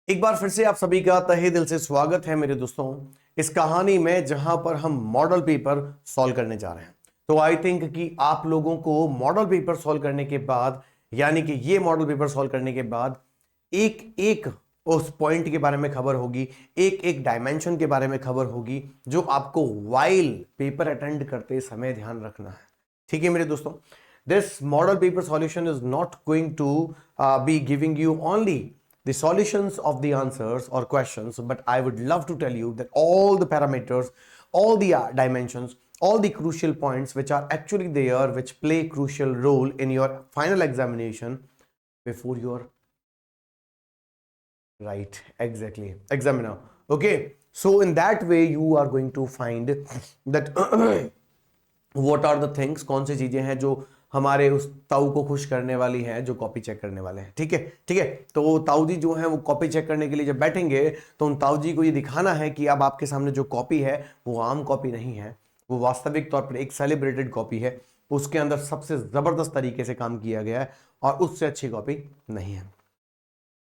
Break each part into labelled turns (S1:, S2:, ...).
S1: एक बार फिर से आप सभी का तहे दिल से स्वागत है मेरे दोस्तों इस कहानी में, जहां पर हम मॉडल पेपर सॉल्व करने जा रहे हैं। तो आई थिंक कि आप लोगों को मॉडल पेपर सॉल्व करने के बाद, यानी कि ये मॉडल पेपर सॉल्व करने के बाद एक एक उस पॉइंट के बारे में खबर होगी, एक एक डायमेंशन के बारे में खबर होगी, जो आपको वाइल पेपर अटेंड करते समय ध्यान रखना है। ठीक है मेरे दोस्तों, this model paper solution is not going to be giving you only the solutions of the answers or questions, but I would love to tell you that all the parameters, all the dimensions, all the crucial points which are actually there, which play crucial role in your final examination before your right exactly examiner. Okay, so in that way you are going to find that what are the things, कौन सी चीजें हैं जो हमारे उस ताऊ को खुश करने वाली है, जो कॉपी चेक करने वाले हैं। ठीक है, ठीक है। तो ताऊ जी जो है वो कॉपी चेक करने के लिए जब बैठेंगे तो उन ताऊ जी को ये दिखाना है कि अब आपके सामने जो कॉपी है वो आम कॉपी नहीं है, वो वास्तविक तौर पर एक सेलिब्रेटेड कॉपी है। उसके अंदर सबसे जबरदस्त तरीके से काम किया गया है और उससे अच्छी कॉपी नहीं है।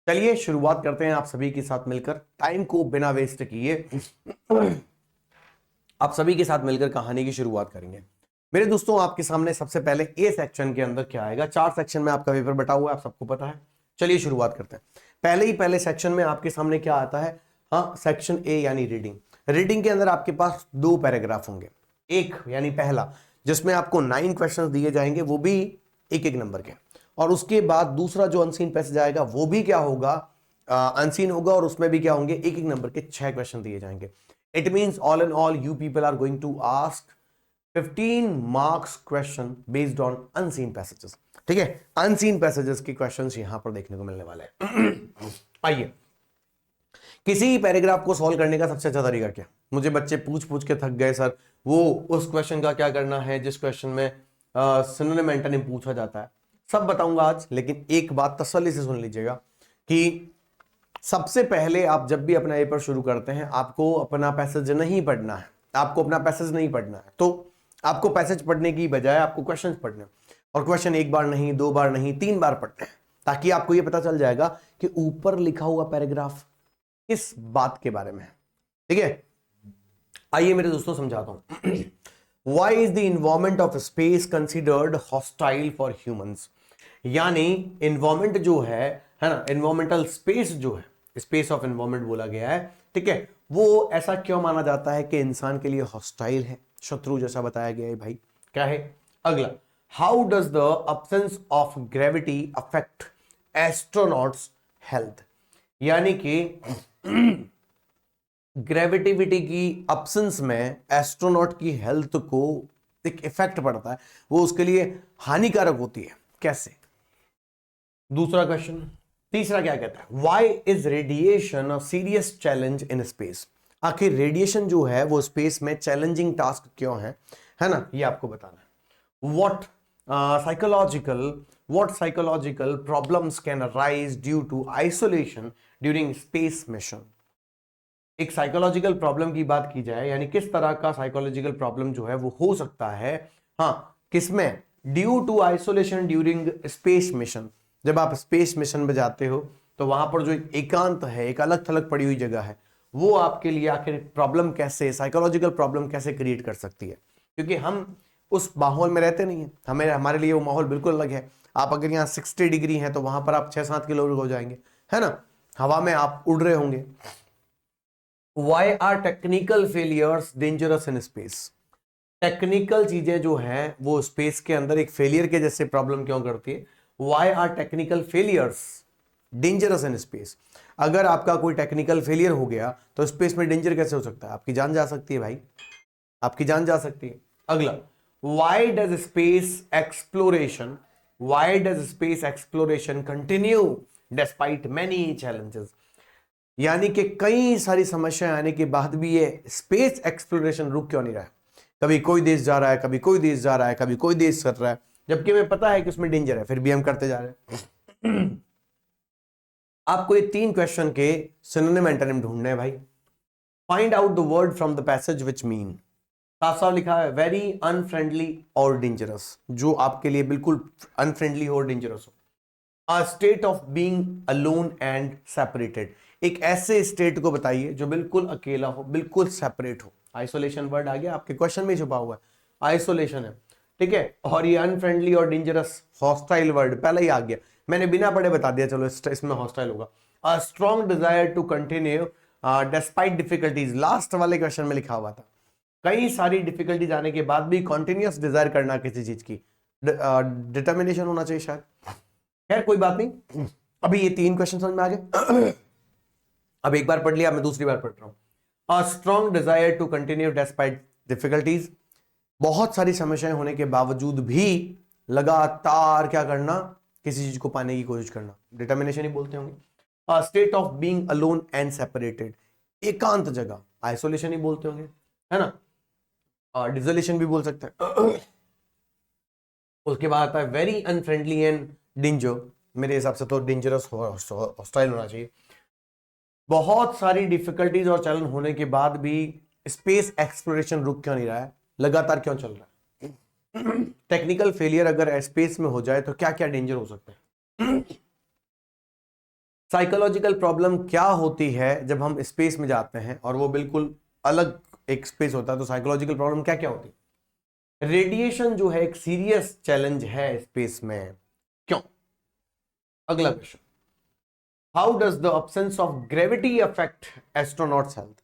S1: चलिए शुरुआत करते हैं आप सभी के साथ मिलकर, टाइम को बिना वेस्ट किए आप सभी के साथ मिलकर कहानी की शुरुआत करेंगे। मेरे दोस्तों आपके सामने सबसे पहले ए सेक्शन के अंदर क्या आएगा। 4 सेक्शन में आपका पेपर बटा हुआ है, आप सबको पता है। चलिए शुरुआत करते हैं। पहले सेक्शन में आपके सामने क्या आता है? हाँ, सेक्शन ए यानी रीडिंग। रीडिंग के अंदर आपके पास 2 पैराग्राफ होंगे। एक यानी पहला, जिसमें आपको 9 क्वेश्चंस दिए जाएंगे, वो भी एक एक नंबर के। और उसके बाद दूसरा जो अनसीन पैसेज आएगा वो भी क्या होगा? अनसीन होगा, और उसमें भी क्या होंगे? एक एक नंबर के 6 क्वेश्चन दिए जाएंगे। It means all in all you people are going to ask 15 marks question based on unseen passages. ठीक है, अनसीन पैसेजेस के क्वेश्चंस यहां पर देखने को मिलने वाले हैं। आइए, किसी पैराग्राफ को सॉल्व करने का सबसे अच्छा तरीका क्या? मुझे बच्चे पूछ पूछ के थक गए सर, वो उस क्वेश्चन का क्या करना है जिस क्वेश्चन में सिनोनिम एंटोनिम पूछा जाता है। सब बताऊंगा आज, लेकिन एक बात तसल्ली से सुन लीजिएगा कि सबसे पहले आप जब भी अपना पेपर शुरू करते हैं, आपको अपना पैसेज नहीं पढ़ना है। आपको अपना पैसेज नहीं पढ़ना है, तो आपको पैसेज पढ़ने की बजाय आपको क्वेश्चन पढ़ने हैं। और क्वेश्चन एक बार नहीं, 2 बार नहीं, 3 बार पढ़ने हैं, ताकि आपको यह पता चल जाएगा कि ऊपर लिखा हुआ पैराग्राफ किस बात के बारे में है। ठीक है, आइए मेरे दोस्तों समझाता हूं। Why is the environment of space considered hostile for humans? यानी इन्वायरमेंट जो है ना, इन्वायरमेंटल स्पेस जो है, स्पेस ऑफ इन्वायरमेंट बोला गया है। ठीक है, वो ऐसा क्यों माना जाता है कि इंसान के लिए हॉस्टाइल है, शत्रु जैसा बताया गया है? भाई क्या है? अगला, how does the absence of gravity affect astronauts health? यानी कि ग्रेविटिविटी की अब्सेंस में एस्ट्रोनॉट की हेल्थ को एक इफेक्ट पड़ता है, वो उसके लिए हानिकारक होती है। कैसे? दूसरा क्वेश्चन। तीसरा क्या कहता है? Why is radiation a serious challenge in space? आखिर रेडिएशन जो है वो स्पेस में चैलेंजिंग टास्क क्यों है ना, ये आपको बताना है। What psychological problems can arise due to isolation during space mission? एक साइकोलॉजिकल प्रॉब्लम की बात की जाए, यानी किस तरह का साइकोलॉजिकल प्रॉब्लम जो है वो हो सकता है, हाँ किसमें? Due to isolation during space mission. जब आप स्पेस मिशन में जाते हो तो वहां पर जो एकांत है, एक अलग थलग पड़ी हुई जगह है, वो आपके लिए आखिर प्रॉब्लम कैसे, साइकोलॉजिकल प्रॉब्लम कैसे क्रिएट कर सकती है? क्योंकि हम उस माहौल में रहते नहीं है, हमारे लिए वो माहौल बिल्कुल अलग है। आप अगर यहाँ 60 डिग्री है तो वहां पर आप 6-7 किलो हो जाएंगे, है ना, हवा में आप उड़ रहे होंगे। Why are technical failures dangerous in space? Technical चीजें जो हैं वो स्पेस के अंदर एक फेलियर के जैसे प्रॉब्लम क्यों करती है? Why are technical failures dangerous in space? अगर आपका कोई टेक्निकल फेलियर हो गया तो स्पेस में डेंजर कैसे हो सकता है? आपकी जान जा सकती है भाई, आपकी जान जा सकती है। अगला, why does space exploration continue despite many challenges? यानी कि कई सारी समस्याएं आने के बाद भी ये स्पेस एक्सप्लोरेशन रुक क्यों नहीं रहा है? कभी कोई देश जा रहा है, कभी कोई देश जा रहा है, कभी कोई देश कर रहा है, जबकि हमें पता है कि उसमें डेंजर है, फिर भी हम करते जा रहे हैं। आपको ये 3 क्वेश्चन के सिनोनिम एंटोनिम ढूंढने हैं भाई। Find out the word from the passage which mean. साफ साफ लिखा है वेरी अनफ्रेंडली और डेंजरस, जो आपके लिए बिल्कुल अनफ्रेंडली हो और डेंजरस हो। A state of being alone and separated, एक ऐसे स्टेट को बताइए जो बिल्कुल अकेला हो, बिल्कुल सेपरेट हो। आइसोलेशन वर्ड आ गया आपके क्वेश्चन में छुपा हुआ है, आइसोलेशन है, ठीक है। और ये अनफ्रेंडली और डेंजरस, हॉस्टाइल वर्ड पहले ही आ गया, मैंने बिना पढ़े बता दिया, चलो इसमें हॉस्टाइल होगा। A strong desire to continue despite difficulties, last वाले क्वेश्चन में लिखा हुआ था, कई सारी डिफिकल्टीज आने के बाद भी कॉन्टिन्यूअस डिजायर करना किसी चीज की, डिटर्मिनेशन होना चाहिए शायद। खैर कोई बात नहीं, अभी ये 3 क्वेश्चन समझ में आ गए। अब एक बार पढ़ लिया, मैं दूसरी बार पढ़ रहा हूं। A strong desire to continue despite difficulties, बहुत सारी समस्याएं होने के बावजूद भी लगातार क्या करना, किसी चीज को पाने की कोशिश करना, डिटर्मिनेशन ही बोलते होंगे। A state of being alone and separated, एकांत जगह, आइसोलेशन ही बोलते होंगे, है ना, और डिसोलेशन भी बोल सकते हैं। उसके बाद आता है वेरी अनफ्रेंडली एंड डेंजर, मेरे हिसाब से तो डेंजरस हॉस्टाइल होना चाहिए। बहुत सारी डिफिकल्टीज और चैलेंज होने के बाद भी स्पेस एक्सप्लोरेशन रुक क्यों नहीं रहा है, लगातार क्यों चल रहा है। टेक्निकल फेलियर अगर स्पेस में हो जाए तो क्या क्या डेंजर हो सकते हैं। साइकोलॉजिकल प्रॉब्लम क्या होती है जब हम स्पेस में जाते हैं और वो बिल्कुल अलग एक स्पेस होता है, तो साइकोलॉजिकल प्रॉब्लम क्या क्या होती है। रेडिएशन जो है एक सीरियस चैलेंज है स्पेस में, क्यों। अगला question, how does the absence of gravity affect astronauts health,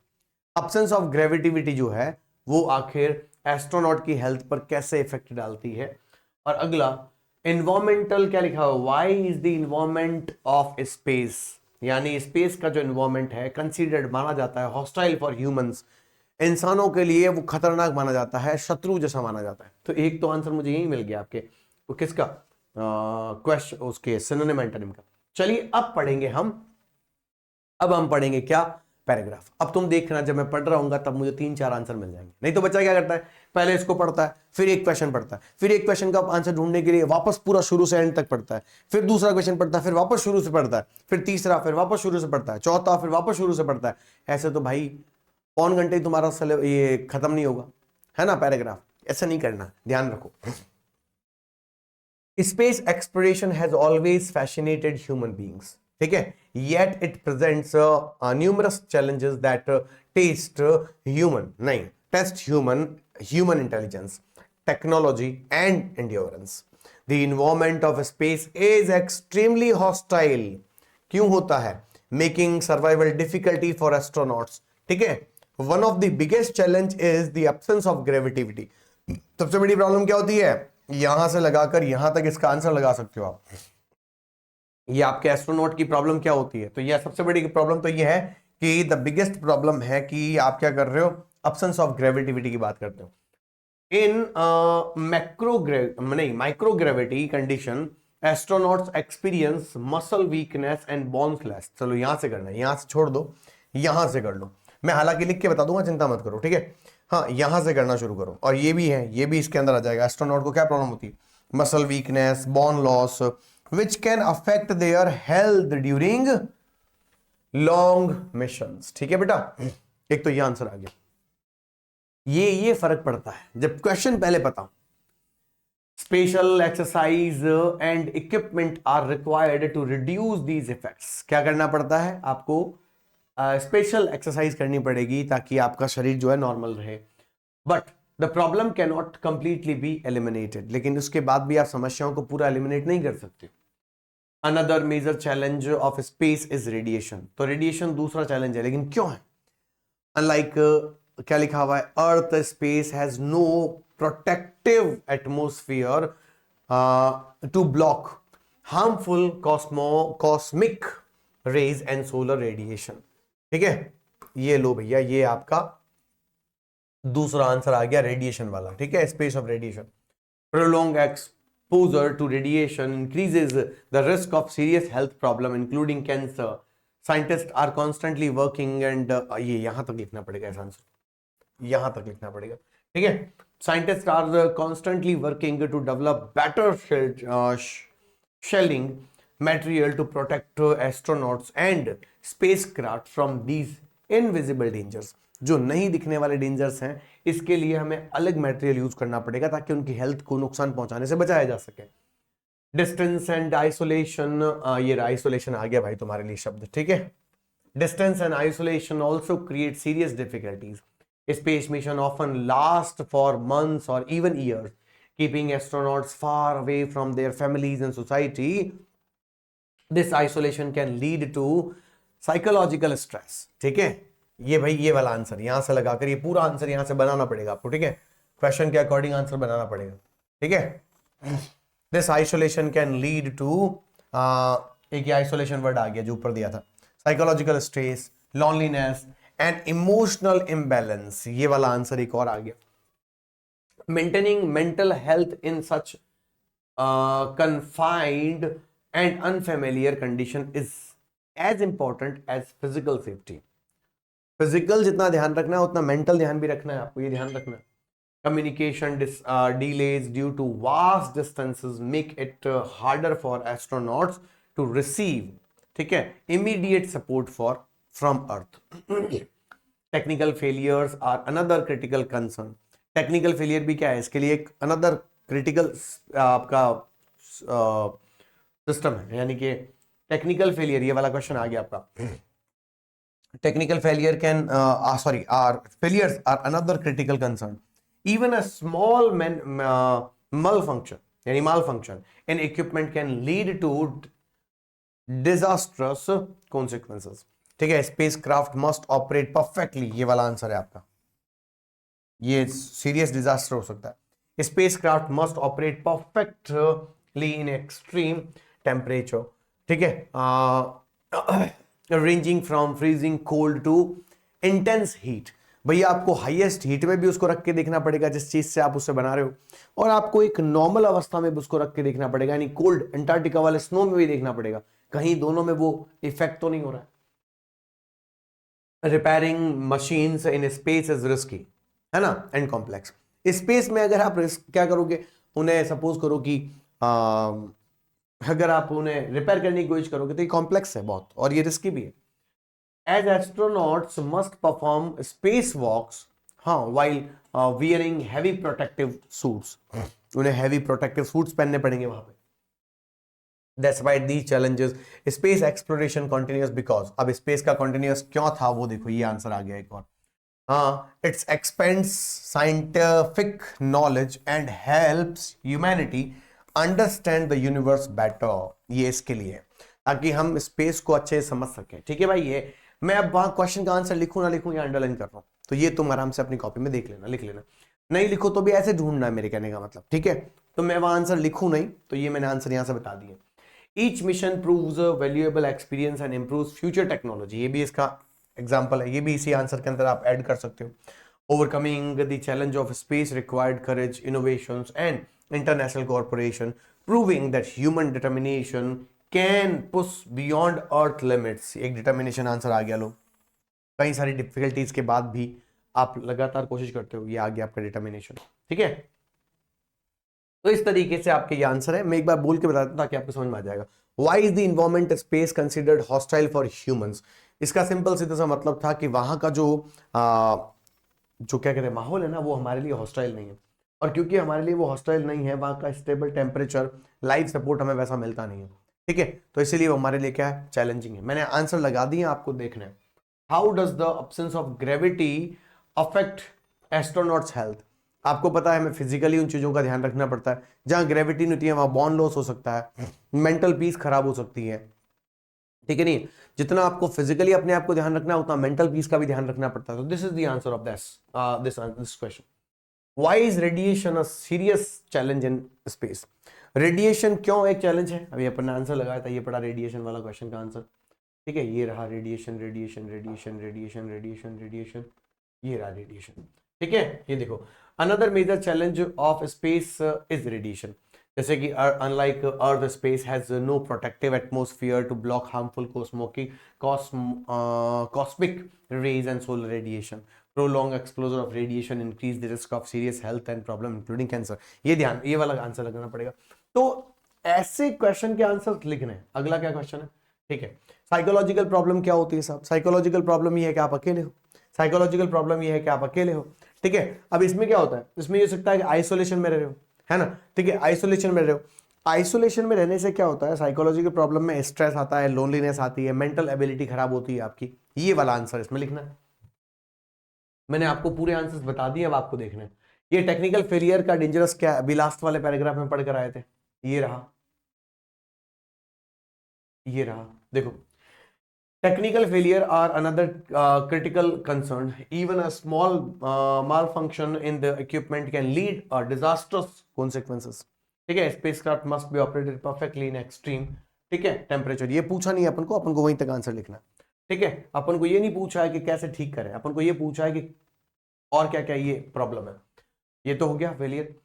S1: absence of gravity जो है वो आखिर एस्ट्रोनॉट की हेल्थ पर कैसे इफेक्ट डालती है। और अगला, इन्वायरमेंटल क्या लिखा हुआ, why is the environment of space, यानी स्पेस का जो इन्वायरमेंट है कंसीडर्ड माना जाता है हॉस्टाइल फॉर ह्यूमंस, इंसानों के लिए वो खतरनाक माना जाता है, शत्रु जैसा माना जाता है। तो एक तो आंसर मुझे यही मिल गया आपके, वो किसका, क्वेश्चन उसके सिनोनिम एंटोनिम का। चलिए अब हम पढ़ेंगे क्या, पैराग्राफ। अब तुम देखना जब मैं पढ़ रहा हूंगा तब मुझे 3-4 आंसर मिल जाएंगे, नहीं तो बच्चा क्या करता है, पहले इसको पढ़ता है, फिर एक क्वेश्चन पढ़ता है, फिर एक क्वेश्चन का आंसर ढूंढने के लिए वापस पूरा शुरू से एंड तक पढ़ता है, फिर दूसरा क्वेश्चन पढ़ता है, फिर वापस शुरू से पढ़ता है, फिर तीसरा, फिर वापस शुरू से पढ़ता है, चौथा, फिर वापस शुरू से पढ़ता है। ऐसे तो भाई पौन घंटे तुम्हारा ये खत्म नहीं होगा, है ना पैराग्राफ। ऐसा नहीं करना, ध्यान रखो। Space exploration has always fascinated human beings, ठीक है, yet it presents numerous challenges that test human नहीं test human intelligence, technology and endurance. The environment of space is extremely hostile, क्यों होता है, making survival difficulty for astronauts, ठीक है। One of the biggest challenge is the absence of gravity, सबसे बड़ी problem क्या होती है, यहां से लगाकर यहां तक इसका आंसर लगा सकते हो आप, ये आपके एस्ट्रोनॉट की प्रॉब्लम क्या होती है। तो ये सबसे बड़ी प्रॉब्लम तो ये है कि द बिगेस्ट प्रॉब्लम है कि आप क्या कर रहे हो, एब्सेंस ऑफ ग्रेविटिविटी की बात करते हो। In microgravity condition astronauts experience muscle weakness and bones less. चलो यहां से करना है, यहां से छोड़ दो, यहां से कर लो, मैं हालांकि लिख के बता दूंगा, चिंता मत करो, ठीक है। हाँ यहां से करना शुरू करो, और ये भी है, ये भी इसके अंदर आ जाएगा। एस्ट्रोनॉट को क्या प्रॉब्लम होती है, muscle weakness, bone loss, which can affect their health during long missions, ठीक है बेटा। एक तो ये आंसर आ गया, ये फर्क पड़ता है जब क्वेश्चन पहले पता। Special exercise and equipment are required to reduce these effects, क्या करना पड़ता है आपको, स्पेशल एक्सरसाइज करनी पड़ेगी ताकि आपका शरीर जो है नॉर्मल रहे। But the problem can not completely be eliminated, लेकिन उसके बाद भी आप समस्याओं को पूरा एलिमिनेट नहीं कर सकते। Another major challenge of space is radiation, तो रेडिएशन दूसरा चैलेंज है, लेकिन क्यों है, अनलाइक क्या लिखा हुआ है, Earth space has no protective atmosphere to block harmful cosmic rays and solar radiation, ठीक है। ये लो भैया, ये आपका दूसरा आंसर आ गया, रेडिएशन वाला, ठीक है, space of radiation. Prolong exposure to radiation increases the risk of serious health problem including cancer, scientist are constantly working and, ये यहां तक लिखना पड़ेगा, ऐसा आंसर यहां तक लिखना पड़ेगा, ठीक है। Scientist are constantly working to develop better shielding material to protect astronauts and spacecraft from these invisible dangers, जो नहीं दिखने वाले डेंजर्स हैं, इसके लिए हमें अलग मटेरियल यूज करना पड़ेगा ताकि उनकी हेल्थ को नुकसान पहुंचाने से बचाया जा सके। डिस्टेंस एंड आइसोलेशन, ये आइसोलेशन आ गया भाई तुम्हारे लिए शब्द, ठीक है। Distance and isolation also create serious difficulties. Space mission often last for months और even years, keeping astronauts far away from their families and society. This isolation can lead to psychological stress, ठीक है। ये भाई ये वाला answer यहां से लगाकर ये पूरा आंसर यहां से बनाना पड़ेगा आपको, ठीक है। क्वेश्चन के अकॉर्डिंग आंसर बनाना पड़ेगा, ठीक है। This isolation can lead to, एक आइसोलेशन वर्ड आ गया जो ऊपर दिया था, psychological stress, loneliness and emotional imbalance, ये वाला आंसर एक और आ गया। Maintaining mental health in such confined and unfamiliar condition is as important as physical safety. Physical जितना ध्यान रखना है उतना मेंटल ध्यान भी रखना है आपको, ये ध्यान रखना है। Communication delays due to vast distances make it harder for astronauts to receive, ठीक है, immediate support from Earth. Technical failures are another critical concern. Technical failure भी क्या है इसके लिए एक अनदर क्रिटिकल आपका सिस्टम है, यानी कि टेक्निकल फेलियर, ये वाला क्वेश्चन आ गया आपका। Technical failure can sorry are failures are another critical concern. Even a small malfunction यानी malfunction in equipment can lead to disastrous consequences, ठीक है। Spacecraft must operate perfectly, ये वाला आंसर है आपका, ये सीरियस डिजास्टर हो सकता है। Spacecraft must operate perfectly in extreme temperature, ठीक है, ranging from freezing cold to intense heat. भैया आपको हाईएस्ट हीट में भी उसको रख के देखना पड़ेगा जिस चीज से आप उससे बना रहे हो, और आपको एक नॉर्मल अवस्था में भी उसको रख के देखना पड़ेगा, यानी कोल्ड अंटार्कटिका वाले स्नो में भी देखना पड़ेगा, कहीं दोनों में वो इफेक्ट तो नहीं हो रहा है। Repairing machines in space is risky, है ना, एंड कॉम्प्लेक्स। स्पेस में अगर आप क्या करोगे, उन्हें सपोज करो कि अगर आप उन्हें रिपेयर करने की कोशिश करोगे तो ये कॉम्प्लेक्स है बहुत और ये रिस्की भी है। As astronauts must perform space walks, हाँ, while wearing heavy protective suits, उन्हें हैवी प्रोटेक्टिव सूट्स पहनने पड़ेंगे वहां पे। Despite these challenges, space exploration continues because, अब स्पेस का कंटिन्यूस क्यों था वो देखो, ये आंसर आ गया एक और। It expands scientific knowledge and helps humanity understand the universe better. ये इसके लिए ताकि हम स्पेस को अच्छे से समझ सकें, ठीक है भाई। ये मैं अब वहां क्वेश्चन का आंसर लिखूं ना लिखूं या अंडरलाइन कर रहा हूं, तो ये तुम आराम से अपनी कॉपी में देख लेना, लिख लेना। नहीं लिखो तो भी ऐसे ढूंढना है, मेरे कहने का मतलब, ठीक है। तो मैं वहां आंसर लिखूं नहीं तो ये मैंने आंसर यहां से बता दिया। Each mission proves a valuable experience and improves future technology, ये भी इसका एग्जाम्पल है, ये भी इसी आंसर के अंदर आप ऐड कर सकते हो। Overcoming the challenge of space required courage, innovations and international cooperation, proving that human determination can push beyond earth limits. एक डिटर्मिनेशन आंसर आ गया, लो कई सारी डिफिकल्टीज के बाद भी आप लगातार कोशिश करते हो, ये आ गया आपका डिटर्मिनेशन, ठीक है। तो इस तरीके से आपके ये आंसर है, मैं एक बार बोल के बता दूं ताकि आपको समझ में आ जाएगा। Why is the environment space considered hostile for humans. इसका सिंपल सीधा सा मतलब था कि वहां का जो क्या कहते हैं माहौल है ना, वो हमारे लिए हॉस्टाइल नहीं है, और क्योंकि हमारे लिए वो हॉस्टाइल नहीं है, वहां का स्टेबल टेम्परेचर, लाइफ सपोर्ट हमें वैसा मिलता नहीं है, ठीक है। तो इसीलिए वो हमारे लिए क्या है, चैलेंजिंग है। मैंने आंसर लगा दिए, आपको देखना है। How does the absence of gravity affect astronauts health. आपको पता है हमें फिजिकली उन चीजों का ध्यान रखना पड़ता है, जहां ग्रेविटी नहीं होती है वहां बॉन्ड लॉस हो सकता है, मेंटल पीस खराब हो सकती है, ठीक है नहीं। जितना आपको फिजिकली अपने आप को ध्यान रखना है उतना मेंटल पीस का भी ध्यान रखना पड़ता है। तो this is the answer of this question. Why is radiation a serious challenge in space. Radiation क्यों एक चैलेंज है, अभी अपन ने आंसर लगाया था, ये पड़ा रेडिएशन वाला क्वेश्चन का आंसर, ठीक है। ये रहा radiation radiation radiation radiation radiation radiation, ये रहा रेडिएशन, ठीक है। ये देखो, another major challenge of space is radiation. जैसे कि unlike Earth, space has no protective atmosphere to block harmful cosmic rays and solar radiation. prolonged exposure of radiation increase the risk of serious health and problem including cancer। ये वाला answer लगाना पड़ेगा। तो ऐसे question के answer लिखने हैं। अगला क्या क्वेश्चन है, ठीक है। साइकोलॉजिकल प्रॉब्लम क्या होती है साहब। साइकोलॉजिकल प्रॉब्लम ये है कि आप अकेले हो, साइकोलॉजिकल प्रॉब्लम ये है कि आप अकेले हो, ठीक है। अब इसमें क्या होता है, इसमें ये हो सकता है कि आइसोलेशन में रह रहे हो, है ना, ठीक है, आइसोलेशन में रहे हो, आइसोलेशन में रहने से क्या होता है, साइकोलॉजी के प्रॉब्लम में स्ट्रेस आता है, लोनलीनेस आती है, मेंटल एबिलिटी खराब होती है आपकी। ये वाला आंसर इसमें लिखना है। मैंने आपको पूरे आंसर्स बता दिए, अब आपको देखना है। ये टेक्निकल फेलियर का डेंजरस क्या अभी लास्ट वाले पैराग्राफ में पढ़कर आए थे, ये रहा, ये रहा, देखो। Technical failure are another critical concern. Even a small malfunction in the equipment can lead a disastrous consequences. ठीक है, spacecraft must be operated perfectly in extreme. ठीक है, टेम्परेचर ये पूछा नहीं अपन को वहीं तक आंसर लिखना। ठीक है, अपन को ये नहीं पूछा है कि कैसे ठीक करें, अपन को ये पूछा है कि और क्या क्या ये प्रॉब्लम है। ये तो हो गया failure.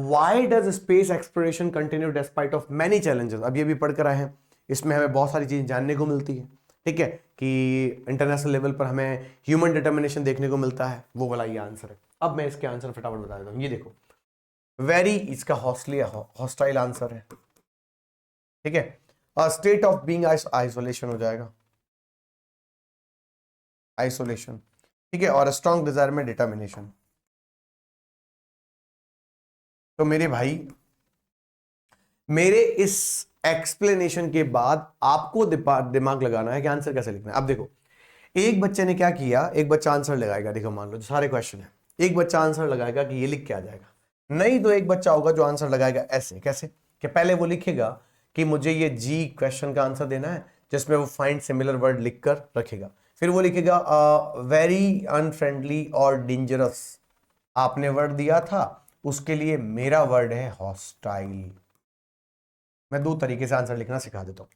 S1: Why does space exploration continue despite of many challenges? अब ये भी पढ़कर आए हैं, इसमें हमें बहुत सारी चीजें जानने को मिलती है। ठीक है, कि इंटरनेशनल लेवल पर हमें ह्यूमन डिटर्मिनेशन देखने को मिलता है, वो वाला ये आंसर है। अब मैं इसके आंसर फटाफट बता देता हूं। ये देखो, वेरी इसका हॉस्टाइल आंसर है। ठीक है, स्टेट ऑफ बीइंग आइसोलेशन हो जाएगा, आइसोलेशन। ठीक है, और स्ट्रॉन्ग डिजायर में डिटर्मिनेशन। तो मेरे भाई, मेरे इस एक्सप्लेनेशन के बाद आपको दिमाग लगाना है कि आंसर कैसे लिखना है। अब देखो, एक बच्चे ने क्या किया, एक बच्चा आंसर लगाएगा, देखो मान लो सारे क्वेश्चन है, एक बच्चा आंसर लगाएगा कि ये लिख के आ जाएगा। नहीं तो एक बच्चा होगा जो आंसर लगाएगा ऐसे, कैसे कि पहले वो लिखेगा कि मुझे ये जी क्वेश्चन का आंसर देना है, जिसमें वो फाइंड सिमिलर वर्ड लिखकर रखेगा। फिर वो लिखेगा वेरी अनफ्रेंडली और डेंजरस, आपने वर्ड दिया था, उसके लिए मेरा वर्ड है हॉस्टाइल। मैं दो तरीके से आंसर लिखना सिखा देता हूं।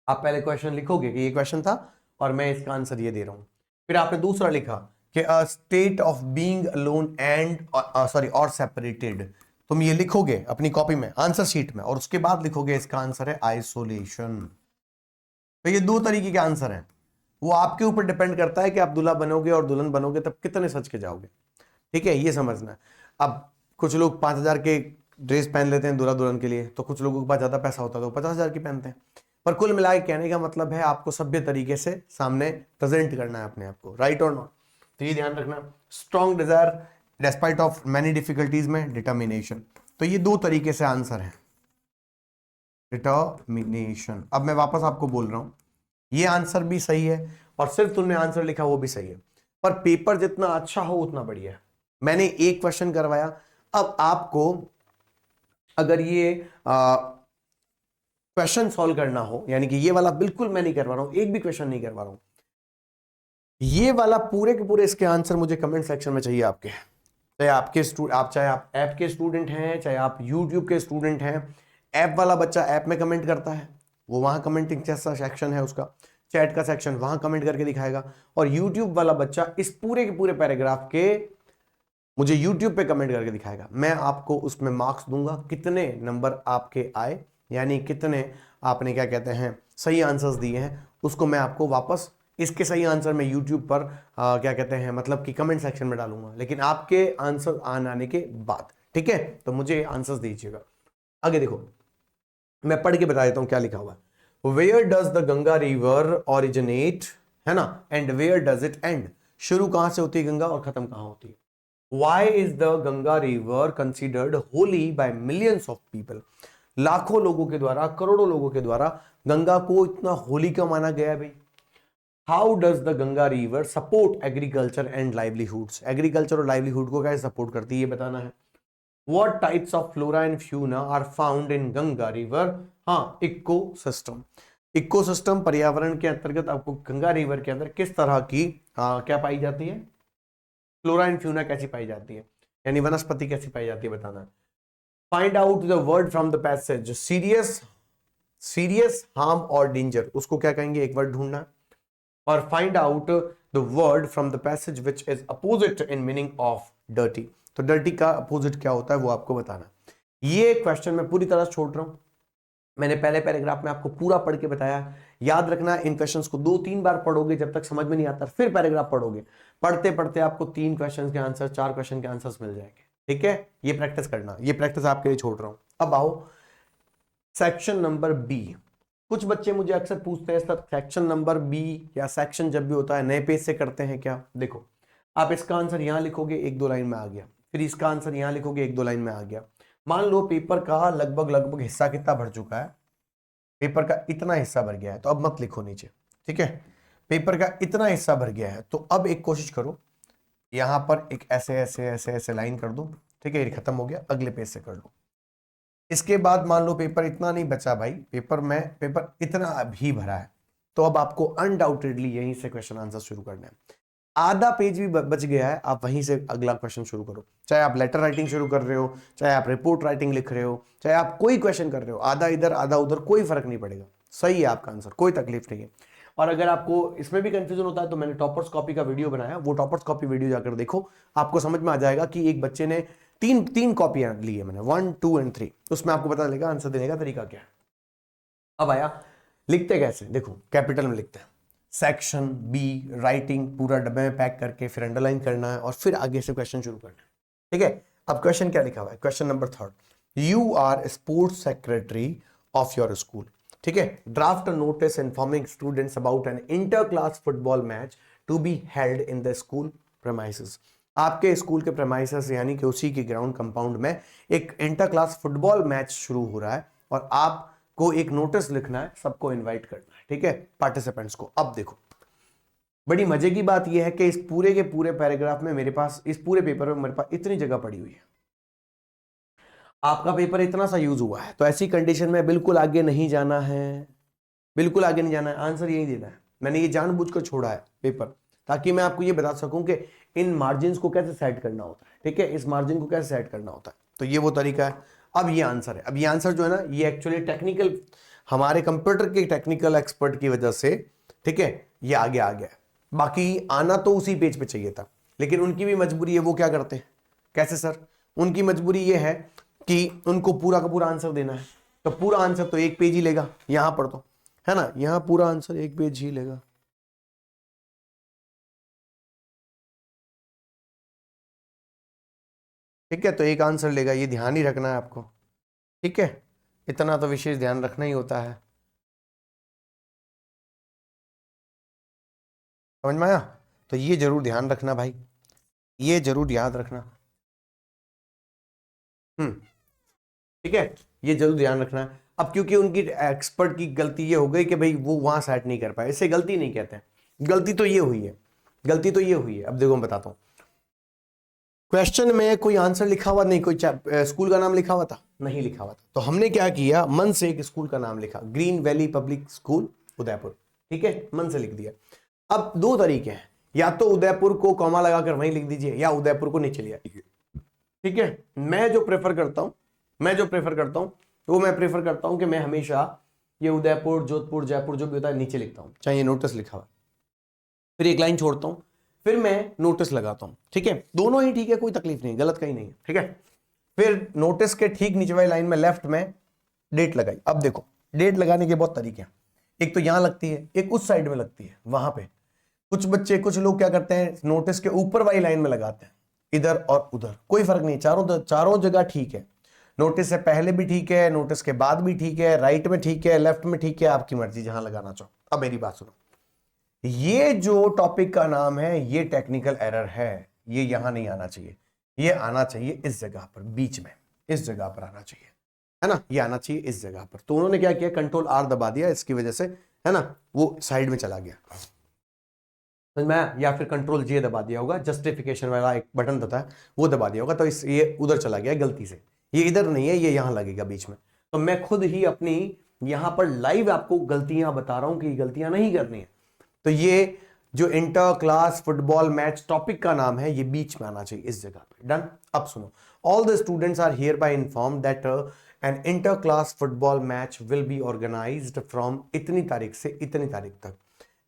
S1: आप पहले क्वेश्चन लिखोगे कि ये क्वेश्चन था और मैं इसका आंसर ये दे रहा हूं। फिर आपने दूसरा लिखा कि a state of being alone and sorry और सेपरेटेड। तुम ये लिखोगे अपनी कॉपी में, आंसर शीट में, और उसके बाद लिखोगे इसका आंसर है आइसोलेशन। तो ये दो तरीके के आंसर हैं, वो आपके ऊपर डिपेंड करता है कि आप दूल्हा बनोगे और दुल्हन बनोगे तब कितने सच के जाओगे। ठीक है, ये समझना है। अब कुछ लोग 5,000 के ड्रेस पहन लेते हैं दूल्हा दुल्हन के लिए, तो कुछ लोगों के पास ज्यादा पैसा होता है तो 50,000 की पहनते हैं। पर कुल मिला के कहने का मतलब है आपको सभ्य तरीके से सामने प्रेजेंट करना है अपने आप को, राइट और नॉट। तो ये ध्यान रखना, strong Dzire despite of many difficulties में डिटर्मिनेशन। तो ये दो तरीके से आंसर है, डिटर्मिनेशन। अब मैं वापस आपको बोल रहा हूं, ये आंसर भी सही है और सिर्फ तुमने आंसर लिखा वो भी सही है, पर पेपर जितना अच्छा हो उतना बढ़िया है। मैंने एक क्वेश्चन करवाया, अब आपको अगर ये क्वेश्चन सॉल्व करना हो, यानी कि ये वाला बिल्कुल मैं नहीं करवा रहा हूं, एक भी क्वेश्चन नहीं करवा रहा हूं, ये वाला पूरे के पूरे इसके आंसर मुझे कमेंट सेक्शन में चाहिए आपके। चाहे आप ऐप के स्टूडेंट हैं, चाहे आप यूट्यूब के स्टूडेंट हैं। ऐप वाला बच्चा ऐप में कमेंट करता है, वो वहां कमेंटिंग जैसा सेक्शन है उसका, चैट का सेक्शन, वहां कमेंट करके दिखाएगा। और यूट्यूब वाला बच्चा इस पूरे के पूरे पैराग्राफ के मुझे यूट्यूब पे कमेंट करके दिखाएगा। मैं आपको उसमें मार्क्स दूंगा, कितने नंबर आपके आए, यानी कितने आपने क्या कहते हैं सही आंसर्स दिए हैं, उसको मैं आपको वापस इसके सही आंसर में यूट्यूब पर क्या कहते हैं मतलब कि कमेंट सेक्शन में डालूंगा, लेकिन आपके आंसर आने के बाद। ठीक है, तो मुझे आंसर्स दीजिएगा। आगे देखो, मैं पढ़ के बता देता हूं क्या लिखा हुआ है। Where does the Ganga river originate, है ना, and where does it end. शुरू कहां से होती है गंगा और खत्म कहां होती है। Why is the Ganga River considered holy by millions of people? लाखों लोगों के द्वारा, करोड़ों लोगों के द्वारा गंगा को इतना होली क्यों माना गया है भाई। How does the Ganga river support agriculture and livelihoods. Agriculture और लाइवलीहुड को कैसे सपोर्ट करती है ये बताना है। What types of flora and fauna are found in Ganga river. हाँ, इकोसिस्टम। इकोसिस्टम पर्यावरण के अंतर्गत आपको गंगा रिवर के अंदर किस तरह की क्या पाई जाती है, फ्लोरा एंड फ्यूना कैसी पाई जाती है, यानी वनस्पति कैसी पाई जाती है बताना है। Find out the word from the passage. Serious, serious, harm और डेंजर, उसको क्या कहेंगे, एक वर्ड ढूंढना है। और find out the word from the passage which is opposite in meaning of dirty. तो डर्टी का अपोजिट क्या होता है वो आपको बताना। ये क्वेश्चन मैं पूरी तरह छोड़ रहा हूं, मैंने पहले पैराग्राफ में आपको पूरा पढ़ के बताया। याद रखना, इन क्वेश्चंस को 2-3 बार पढ़ोगे, जब तक समझ में नहीं आता फिर पैराग्राफ पढ़ोगे। पढ़ते पढ़ते आपको 3 क्वेश्चन के आंसर, 4 क्वेश्चन के आंसर्स मिल जाएंगे। ठीक है, ये प्रैक्टिस करना, ये प्रैक्टिस आपके लिए छोड़ रहा हूं। अब आओ सेक्शन नंबर बी। कुछ बच्चे मुझे अक्सर पूछते हैं सर सेक्शन नंबर बी या सेक्शन जब भी होता है नए पेज से करते हैं क्या। देखो, आप इसका आंसर यहां लिखोगे 1-2 लाइन में आ गया, फिर इसका आंसर यहां लिखोगे 1-2 लाइन में आ गया, मान लो पेपर का लगभग हिस्सा कितना भर चुका है, पेपर का इतना हिस्सा भर गया है, तो अब मत लिखो नीचे, ठीक है। पेपर का इतना हिस्सा भर गया है, तो अब एक कोशिश करो, यहां पर एक ऐसे ऐसे ऐसे ऐसे लाइन कर दो, ठीक है, ये खत्म हो गया, अगले पेज से कर लो। इसके बाद मान लो पेपर इतना नहीं बचा भाई, पेपर इतना भी भरा है, तो अब आपको अनडाउटेडली यहीं से क्वेश्चन आंसर शुरू करना है। आधा पेज भी बच गया है, आप वहीं से अगला क्वेश्चन शुरू करो, चाहे आप लेटर राइटिंग शुरू कर रहे हो, चाहे आप रिपोर्ट राइटिंग लिख रहे हो, चाहे आप कोई क्वेश्चन कर रहे हो, आधा इधर आधा उधर कोई फर्क नहीं पड़ेगा, सही है आपका आंसर, कोई तकलीफ नहीं है। और अगर आपको इसमें भी कंफ्यूजन होता है तो मैंने टॉपर्स कॉपी का वीडियो बनाया, वो टॉपर्स कॉपी वीडियो जाकर देखो, आपको समझ में आ जाएगा कि एक बच्चे ने तीन कॉपियां ली है मैंने, 1, 2 एंड 3, उसमें आपको पता चलेगा आंसर देने का तरीका क्या है। अब आया लिखते कैसे, देखो कैपिटल में लिखते हैं, सेक्शन बी, राइटिंग पूरा डब्बे में पैक करके फिर अंडरलाइन करना है और फिर आगे से क्वेश्चन शुरू करना है, ठीक है। अब क्वेश्चन क्या लिखा हुआ है, question number 3, you are sports secretary of your school, ठीक है। Draft notice informing students about an inter class football match to be held in the school premises. आपके स्कूल के प्रेमाइसेस यानी कि उसी के ग्राउंड कंपाउंड में एक इंटर क्लास फुटबॉल मैच शुरू हो रहा है और आपको एक नोटिस लिखना है, सबको इनवाइट करना है, ठीक है, पार्टिसिपेंट्स को। अब देखो बड़ी मजे की बात यह है कि इस पूरे के पूरे पैराग्राफ में मेरे पास, इस पूरे पेपर में मेरे पास इतनी जगह पड़ी हुई है, आपका पेपर इतना सा यूज हुआ है, तो ऐसी कंडीशन में बिल्कुल आगे नहीं जाना है, बिल्कुल आगे नहीं जाना है, आंसर यही देना है। मैंने ये जानबूझकर छोड़ा है पेपर ताकि मैं आपको ये बता सकूं कि इन मार्जिन को कैसे सेट करना होता है, ठीक है, इस मार्जिन को कैसे सेट करना होता है, तो ये वो तरीका है। अब ये आंसर है, अब ये आंसर जो है ना, ये एक्चुअली टेक्निकल, हमारे कंप्यूटर के टेक्निकल एक्सपर्ट की वजह से, ठीक है, ये आगे आ गया है। बाकी आना तो उसी पेज पे चाहिए था, लेकिन उनकी भी मजबूरी है, वो क्या करते हैं, कैसे सर, उनकी मजबूरी ये है कि उनको पूरा का पूरा आंसर देना है, तो पूरा आंसर तो एक पेज ही लेगा, यहां पर तो है ना, यहां पूरा आंसर एक पेज ही लेगा, ठीक है, तो एक आंसर लेगा, ये ध्यान ही रखना है आपको, ठीक है, इतना तो विशेष ध्यान रखना ही होता है, समझ में आया। तो ये जरूर ध्यान रखना भाई, ये जरूर याद रखना, ठीक है, ये जरूर ध्यान रखना है। अब क्योंकि उनकी एक्सपर्ट की गलती ये हो गई कि भाई वो वहां सेट नहीं कर पाए, इसे गलती नहीं कहते हैं, गलती तो ये हुई है, गलती तो ये हुई है। अब देखो मैं बताता हूं, क्वेश्चन में कोई आंसर लिखा हुआ नहीं, कोई स्कूल का नाम लिखा हुआ था नहीं, लिखा हुआ था, तो हमने क्या किया, मन से एक स्कूल का नाम लिखा, green valley public school Udaipur, ठीक है, मन से लिख दिया। अब दो तरीके हैं, या तो उदयपुर को कॉमा लगाकर वहीं लिख दीजिए, या उदयपुर को नीचे लिया, ठीक है। मैं जो प्रेफर करता हूं, वो मैं प्रेफर करता हूं कि मैं हमेशा ये उदयपुर, जोधपुर, जयपुर जो भी होता है नीचे लिखता हूं, चाहे ये नोटिस लिखा हुआ, फिर एक लाइन छोड़ता हूं, फिर मैं नोटिस लगाता हूं, ठीक है, दोनों ही ठीक है, कोई तकलीफ नहीं, गलत कहीं नहीं है, ठीक है। फिर नोटिस के ठीक नीचे वाली लाइन में लेफ्ट में डेट लगाई। अब देखो डेट लगाने के बहुत तरीके हैं, एक तो यहां लगती है, एक उस साइड में लगती है, वहां पे कुछ लोग क्या करते हैं, नोटिस के ऊपर वाली लाइन में लगाते हैं, इधर और उधर कोई फर्क नहीं, चारों जगह ठीक है, नोटिस से पहले भी ठीक है, नोटिस के बाद भी ठीक है, राइट में ठीक है, लेफ्ट में ठीक है, आपकी मर्जी जहां लगाना चाहो। अब मेरी बात सुनो, ये जो टॉपिक का नाम है ये टेक्निकल एरर है, ये यहां नहीं आना चाहिए, ये आना चाहिए इस जगह पर, बीच में इस जगह पर आना चाहिए, है ना, ये आना चाहिए इस जगह पर। तो उन्होंने क्या किया, कंट्रोल आर दबा दिया, इसकी वजह से, है ना, वो साइड में चला गया, समझ में आया? या फिर कंट्रोल जे दबा दिया होगा, जस्टिफिकेशन वाला एक बटन होता है वो दबा दिया होगा, तो इस ये उधर चला गया गलती से, ये इधर नहीं है, ये यहां लगेगा बीच में। तो मैं खुद ही अपनी यहां पर लाइव आपको गलतियां बता रहा हूं कि गलतियां नहीं करनी है। तो ये जो inter class football match topic का नाम है, ये बीच में आना चाहिए इस जगह पे, डन। अब सुनो, all the students are hereby inform that an inter class football match will be organised from इतनी तारीख से इतनी तारीख तक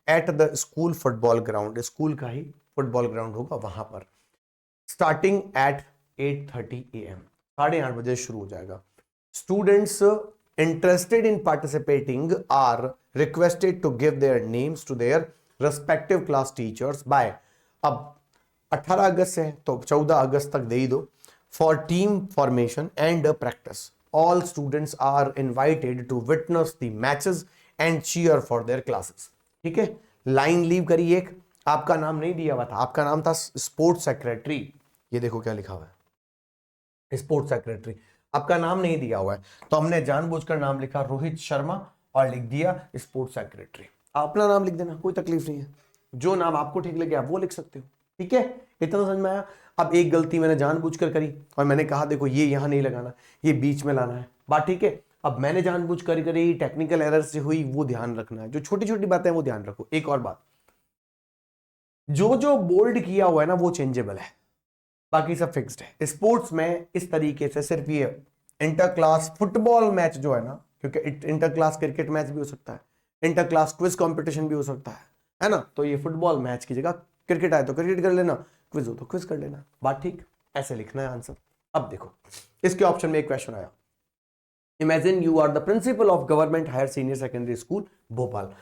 S1: at the school football ground, school का ही फुटबॉल ग्राउंड होगा वहां पर, स्टार्टिंग एट 8:30 AM, 8:30 बजे शुरू हो जाएगा। Students interested in participating are requested to give their names to their respective class teachers by, अब 18 अगस्त से तो 14 अगस्त तक दे ही दो, for team formation and practice all students are invited to witness the matches and cheer for their classes, ठीक है। Line leave करी, एक आपका नाम नहीं दिया हुआ था, आपका नाम था स्पोर्ट्स सेक्रेटरी, ये देखो क्या लिखा हुआ है, स्पोर्ट्स सेक्रेटरी। आपका नाम नहीं दिया हुआ है, तो हमने जानबूझकर नाम लिखा रोहित शर्मा और लिख दिया स्पोर्ट्स सेक्रेटरी। अपना नाम लिख देना, कोई तकलीफ नहीं है, जो नाम आपको ठीक लगे आप वो लिख सकते हो, ठीक है। इतना समझ में आया। अब एक गलती मैंने जानबूझकर करी और मैंने कहा देखो ये यहां नहीं लगाना, ये बीच में लाना है, बात ठीक है। अब मैंने जानबूझकर करी, टेक्निकल एरर से हुई, वो ध्यान रखना है, जो छोटी छोटी बातें हैं वो ध्यान रखो। एक और बात, जो जो बोल्ड किया हुआ है ना वो चेंजेबल है, बाकी सब फिक्स्ड है। स्पोर्ट्स में इस तरीके से सिर्फ ये इंटर क्लास फुटबॉल मैच जो है ना, क्योंकि इंटर क्लास क्रिकेट मैच भी हो सकता है, इंटर क्लास क्विज कंपटीशन भी हो सकता है ना, तो ये फुटबॉल मैच की जगह क्रिकेट आए तो क्रिकेट कर लेना, क्विज हो तो क्विज कर लेना, बात ठीक। ऐसे लिखना है आंसर। अब देखो इसके ऑप्शन में एक क्वेश्चन आया, imagine you are the principal of government higher senior secondary school Bhopal,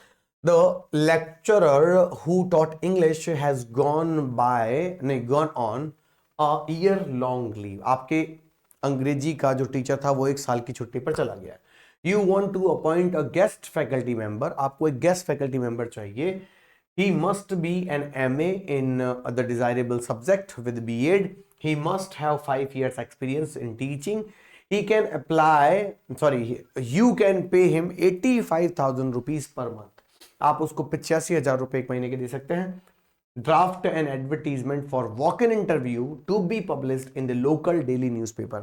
S1: the lecturer who taught English has gone on a year long leave। आपके अंग्रेजी का जो टीचर था वो 1 साल की छुट्टी पर चला गया। You want to appoint a guest faculty member, आपको एक गेस्ट फैकल्टी मेंबर चाहिए। He must be an MA in the desirable subject with B.Ed. He must have 5 years experience in teaching. He can apply, you can pay him 85,000 rupees per month। आप उसको 85,000 रुपए एक महीने के दे सकते हैं। Draft an advertisement for walk in interview to be published in the local daily newspaper.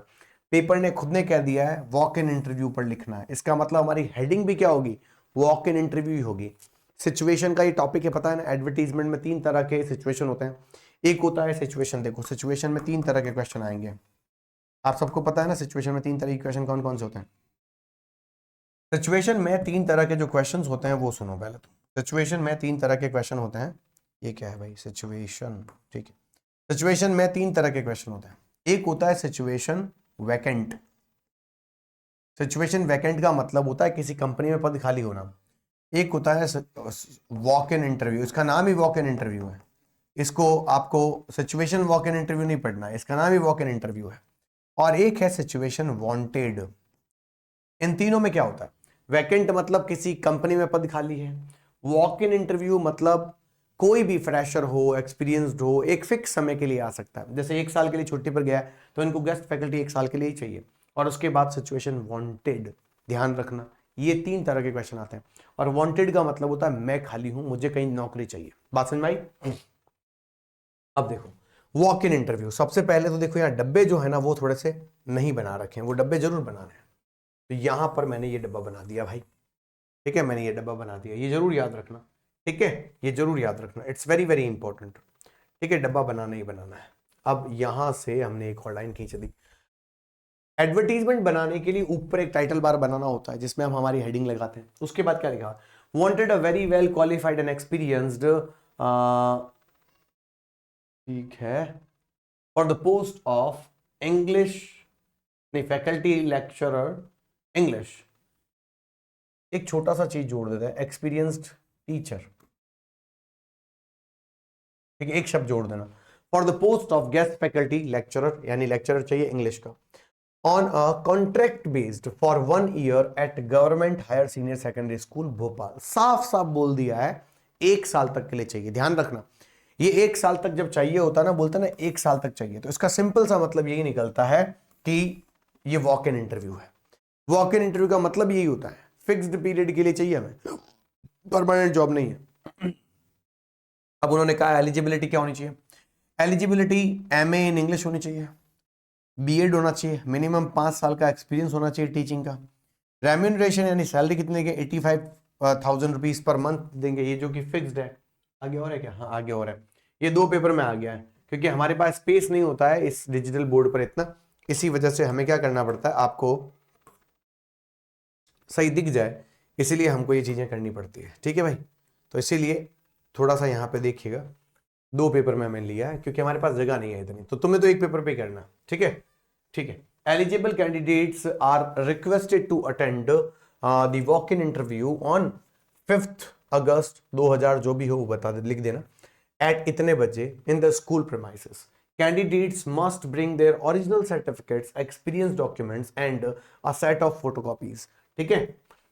S1: Paper ने खुद ने कह दिया है वॉक इन इंटरव्यू पर लिखना है, इसका मतलब हमारी हेडिंग भी क्या होगी, वॉक इन इंटरव्यू ही होगी। सिचुएशन का ये टॉपिक है, पता है ना, एडवर्टीजमेंट में 3 तरह के सिचुएशन होते हैं। एक होता है सिचुएशन, देखो सिचुएशन में 3 तरह के क्वेश्चन आएंगे, आप सबको पता है ना सिचुएशन में 3 तरह के क्वेश्चन कौन कौन से होते हैं। सिचुएशन में 3 तरह के जो क्वेश्चंस होते हैं वो सुनो पहले तो। सिचुएशन में 3 तरह के क्वेश्चन होते हैं, ये क्या है भाई, सिचुएशन, ठीक है। सिचुएशन में 3 तरह के क्वेश्चन होते हैं। एक होता है सिचुएशन वैकेंट। सिचुएशन वैकेंट का मतलब होता है किसी कंपनी में पद खाली होना। एक होता है वॉक इन इंटरव्यू, इसका नाम ही वॉक इन इंटरव्यू है, इसको आपको सिचुएशन वॉक इन इंटरव्यू नहीं पढ़ना है, इसका नाम ही वॉक इन इंटरव्यू है। और एक है सिचुएशन वांटेड। इन तीनों में क्या होता है, वैकेंट मतलब किसी कंपनी में पद खाली है, वॉक इन इंटरव्यू मतलब कोई भी फ्रेशर हो, एक्सपीरियंस्ड हो, एक फिक्स समय के लिए आ सकता है, जैसे 1 साल के लिए छुट्टी पर गया है तो इनको गेस्ट फैकल्टी 1 साल के लिए ही चाहिए। और उसके बाद सिचुएशन वांटेड, ध्यान रखना ये 3 तरह के क्वेश्चन आते हैं। और वांटेड का मतलब होता है मैं खाली हूं, मुझे कहीं नौकरी चाहिए, बात समझ में आई। अब देखो वॉक इन इंटरव्यू, सबसे पहले तो देखो यहाँ डब्बे जो है ना वो थोड़े से नहीं बना रखे हैं, वो डब्बे जरूर बनाने हैं, तो यहां पर मैंने ये डब्बा बना दिया भाई, ठीक है, मैंने ये डब्बा बना दिया, ये जरूर याद रखना, ठीक है, ये जरूर याद रखना, इट्स वेरी वेरी इंपॉर्टेंट, ठीक है, डब्बा बनाना ही बनाना है। अब यहां से हमने एक और लाइन खींच दी। एडवर्टीजमेंट बनाने के लिए ऊपर एक टाइटल बार बनाना होता है जिसमें हम हमारी हेडिंग लगाते हैं, उसके बाद क्या लिखा, wanted a very well qualified and experienced, ठीक है, for the post of English, नहीं फैकल्टी लेक्चरर इंग्लिश, एक छोटा सा चीज जोड़ देते हैं, एक्सपीरियंस्ड टीचर, ठीक है, एक शब्द जोड़ देना, for the post of guest faculty lecturer, यानी लेक्चरर चाहिए इंग्लिश का, on a contract based for 1 year at government higher senior secondary school Bhopal. साफ साफ बोल दिया है 1 साल तक के लिए चाहिए, ध्यान रखना ये 1 साल तक जब चाहिए होता है ना, बोलते ना 1 साल तक चाहिए, तो इसका सिंपल सा मतलब यही निकलता है कि ये वॉक इन इंटरव्यू है। वॉक इन इंटरव्यू का मतलब यही होता है फिक्स्ड पीरियड के लिए चाहिए हमें, परमानेंट जॉब नहीं है। अब उन्होंने कहा एलिजिबिलिटी क्या होनी चाहिए, एलिजिबिलिटी एमए इन इंग्लिश होनी चाहिए, बीएड होना चाहिए, मिनिमम 5 साल का एक्सपीरियंस होना चाहिए टीचिंग का। रेम्यूनरेशन यानी सैलरी कितने के 85,000 रुपीज पर मंथ देंगे, ये जो कि फिक्स्ड है। आगे और है क्या, हाँ आगे और है, ये 2 पेपर में आ गया है क्योंकि हमारे पास स्पेस नहीं होता है इस डिजिटल बोर्ड पर इतना, इसी वजह से हमें क्या करना पड़ता है, आपको सही दिख जाए इसीलिए हमको ये चीजें करनी पड़ती है, ठीक है भाई। तो इसीलिए थोड़ा सा यहाँ पे देखिएगा, 2 पेपर में मैंने लिया है क्योंकि हमारे पास जगह नहीं है इतनी, तो तुम्हें तो 1 पेपर पे करना, ठीक है, ठीक है। Eligible candidates are requested to attend the walk in interview on 5 August 2000, जो भी हो वो बता दे, लिख देना, एट इतने बजे इन the school premises. Candidates must bring their original certificates, experience documents and a set of photocopies, ठीक है।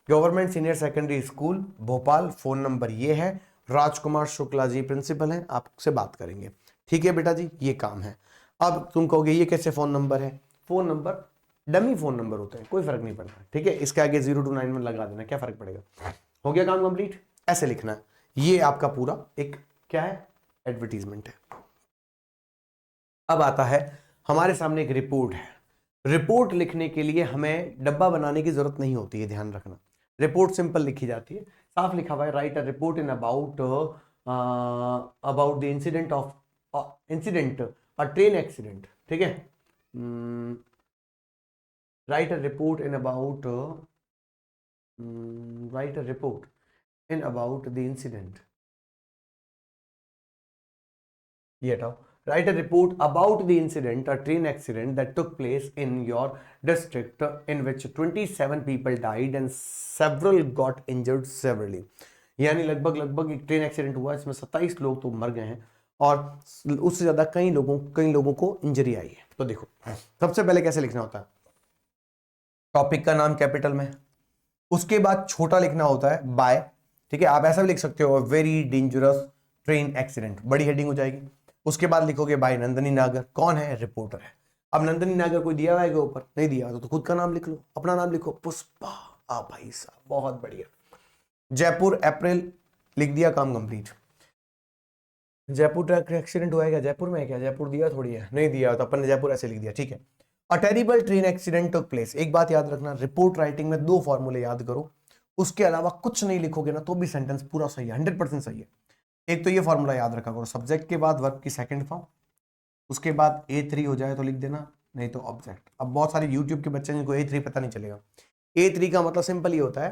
S1: Government senior secondary school Bhopal, phone number ये है, राजकुमार शुक्ला जी प्रिंसिपल हैं, आपसे बात करेंगे, ठीक है बेटा जी, ये काम है। अब तुम कहोगे ये कैसे फोन नंबर है, phone number dummy phone number होते हैं, कोई फर्क नहीं पड़ता, ठीक है। इसके आगे 0291 लगा देना, क्या फर्क पड़ेगा। हो गया काम कंप्लीट, ऐसे लिखना है। ये आपका पूरा एक क्या है, एडवर्टीजमेंट है। अब आता है हमारे सामने एक रिपोर्ट है। रिपोर्ट लिखने के लिए हमें डब्बा बनाने की जरूरत नहीं होती है, ध्यान रखना। रिपोर्ट सिंपल लिखी जाती है, साफ लिखा हुआ है, right a report in about the incident a train accident, ठीक है। Right a report in about right a report in about the incident, ये हटाओ। Write a report about the incident, a train accident that took place in your district in which 27 people died and several got injured severely. यानी लगभग लगभग एक train accident हुआ, इसमें 27 लोग तो मर गए हैं और उससे ज्यादा कई लोगों को इंजरी आई है। तो देखो सबसे पहले कैसे लिखना होता है, टॉपिक का नाम कैपिटल में, उसके बाद छोटा लिखना होता है बाय, ठीक है। आप ऐसा भी लिख सकते हो, वेरी डेंजरस ट्रेन एक्सीडेंट, बड़ी हेडिंग हो जाएगी। उसके बाद लिखोगे बाय नंदिनी नागर, कौन है, रिपोर्टर है। अब नंदिनी नागर कोई दिया हुआ है ऊपर, नहीं दिया तो खुद का नाम लिख लो, अपना नाम लिखो, पुष्पा। आ भाई साहब बहुत बढ़िया। जयपुर अप्रैल लिख दिया, काम कंप्लीट। जयपुर ट्रक एक्सीडेंट हुआ है क्या, जयपुर में है क्या, जयपुर दिया थोड़ी है, नहीं दिया तो अपन ने जयपुर ऐसे लिख दिया, ठीक है। A terrible train accident took place. एक बात याद रखना, रिपोर्ट राइटिंग में 2 फॉर्मूले याद करो, उसके अलावा कुछ नहीं लिखोगे ना तो भी सेंटेंस पूरा सही है, 100% सही है। एक तो ये फॉर्मूला याद रखा करो, सब्जेक्ट के बाद वर्ब की सेकंड फॉर्म, उसके बाद A3 हो जाए तो लिख देना, नहीं तो ऑब्जेक्ट। अब बहुत सारे यूट्यूब के बच्चे जिनको A3 पता नहीं चलेगा, A3 का मतलब सिंपल ही होता है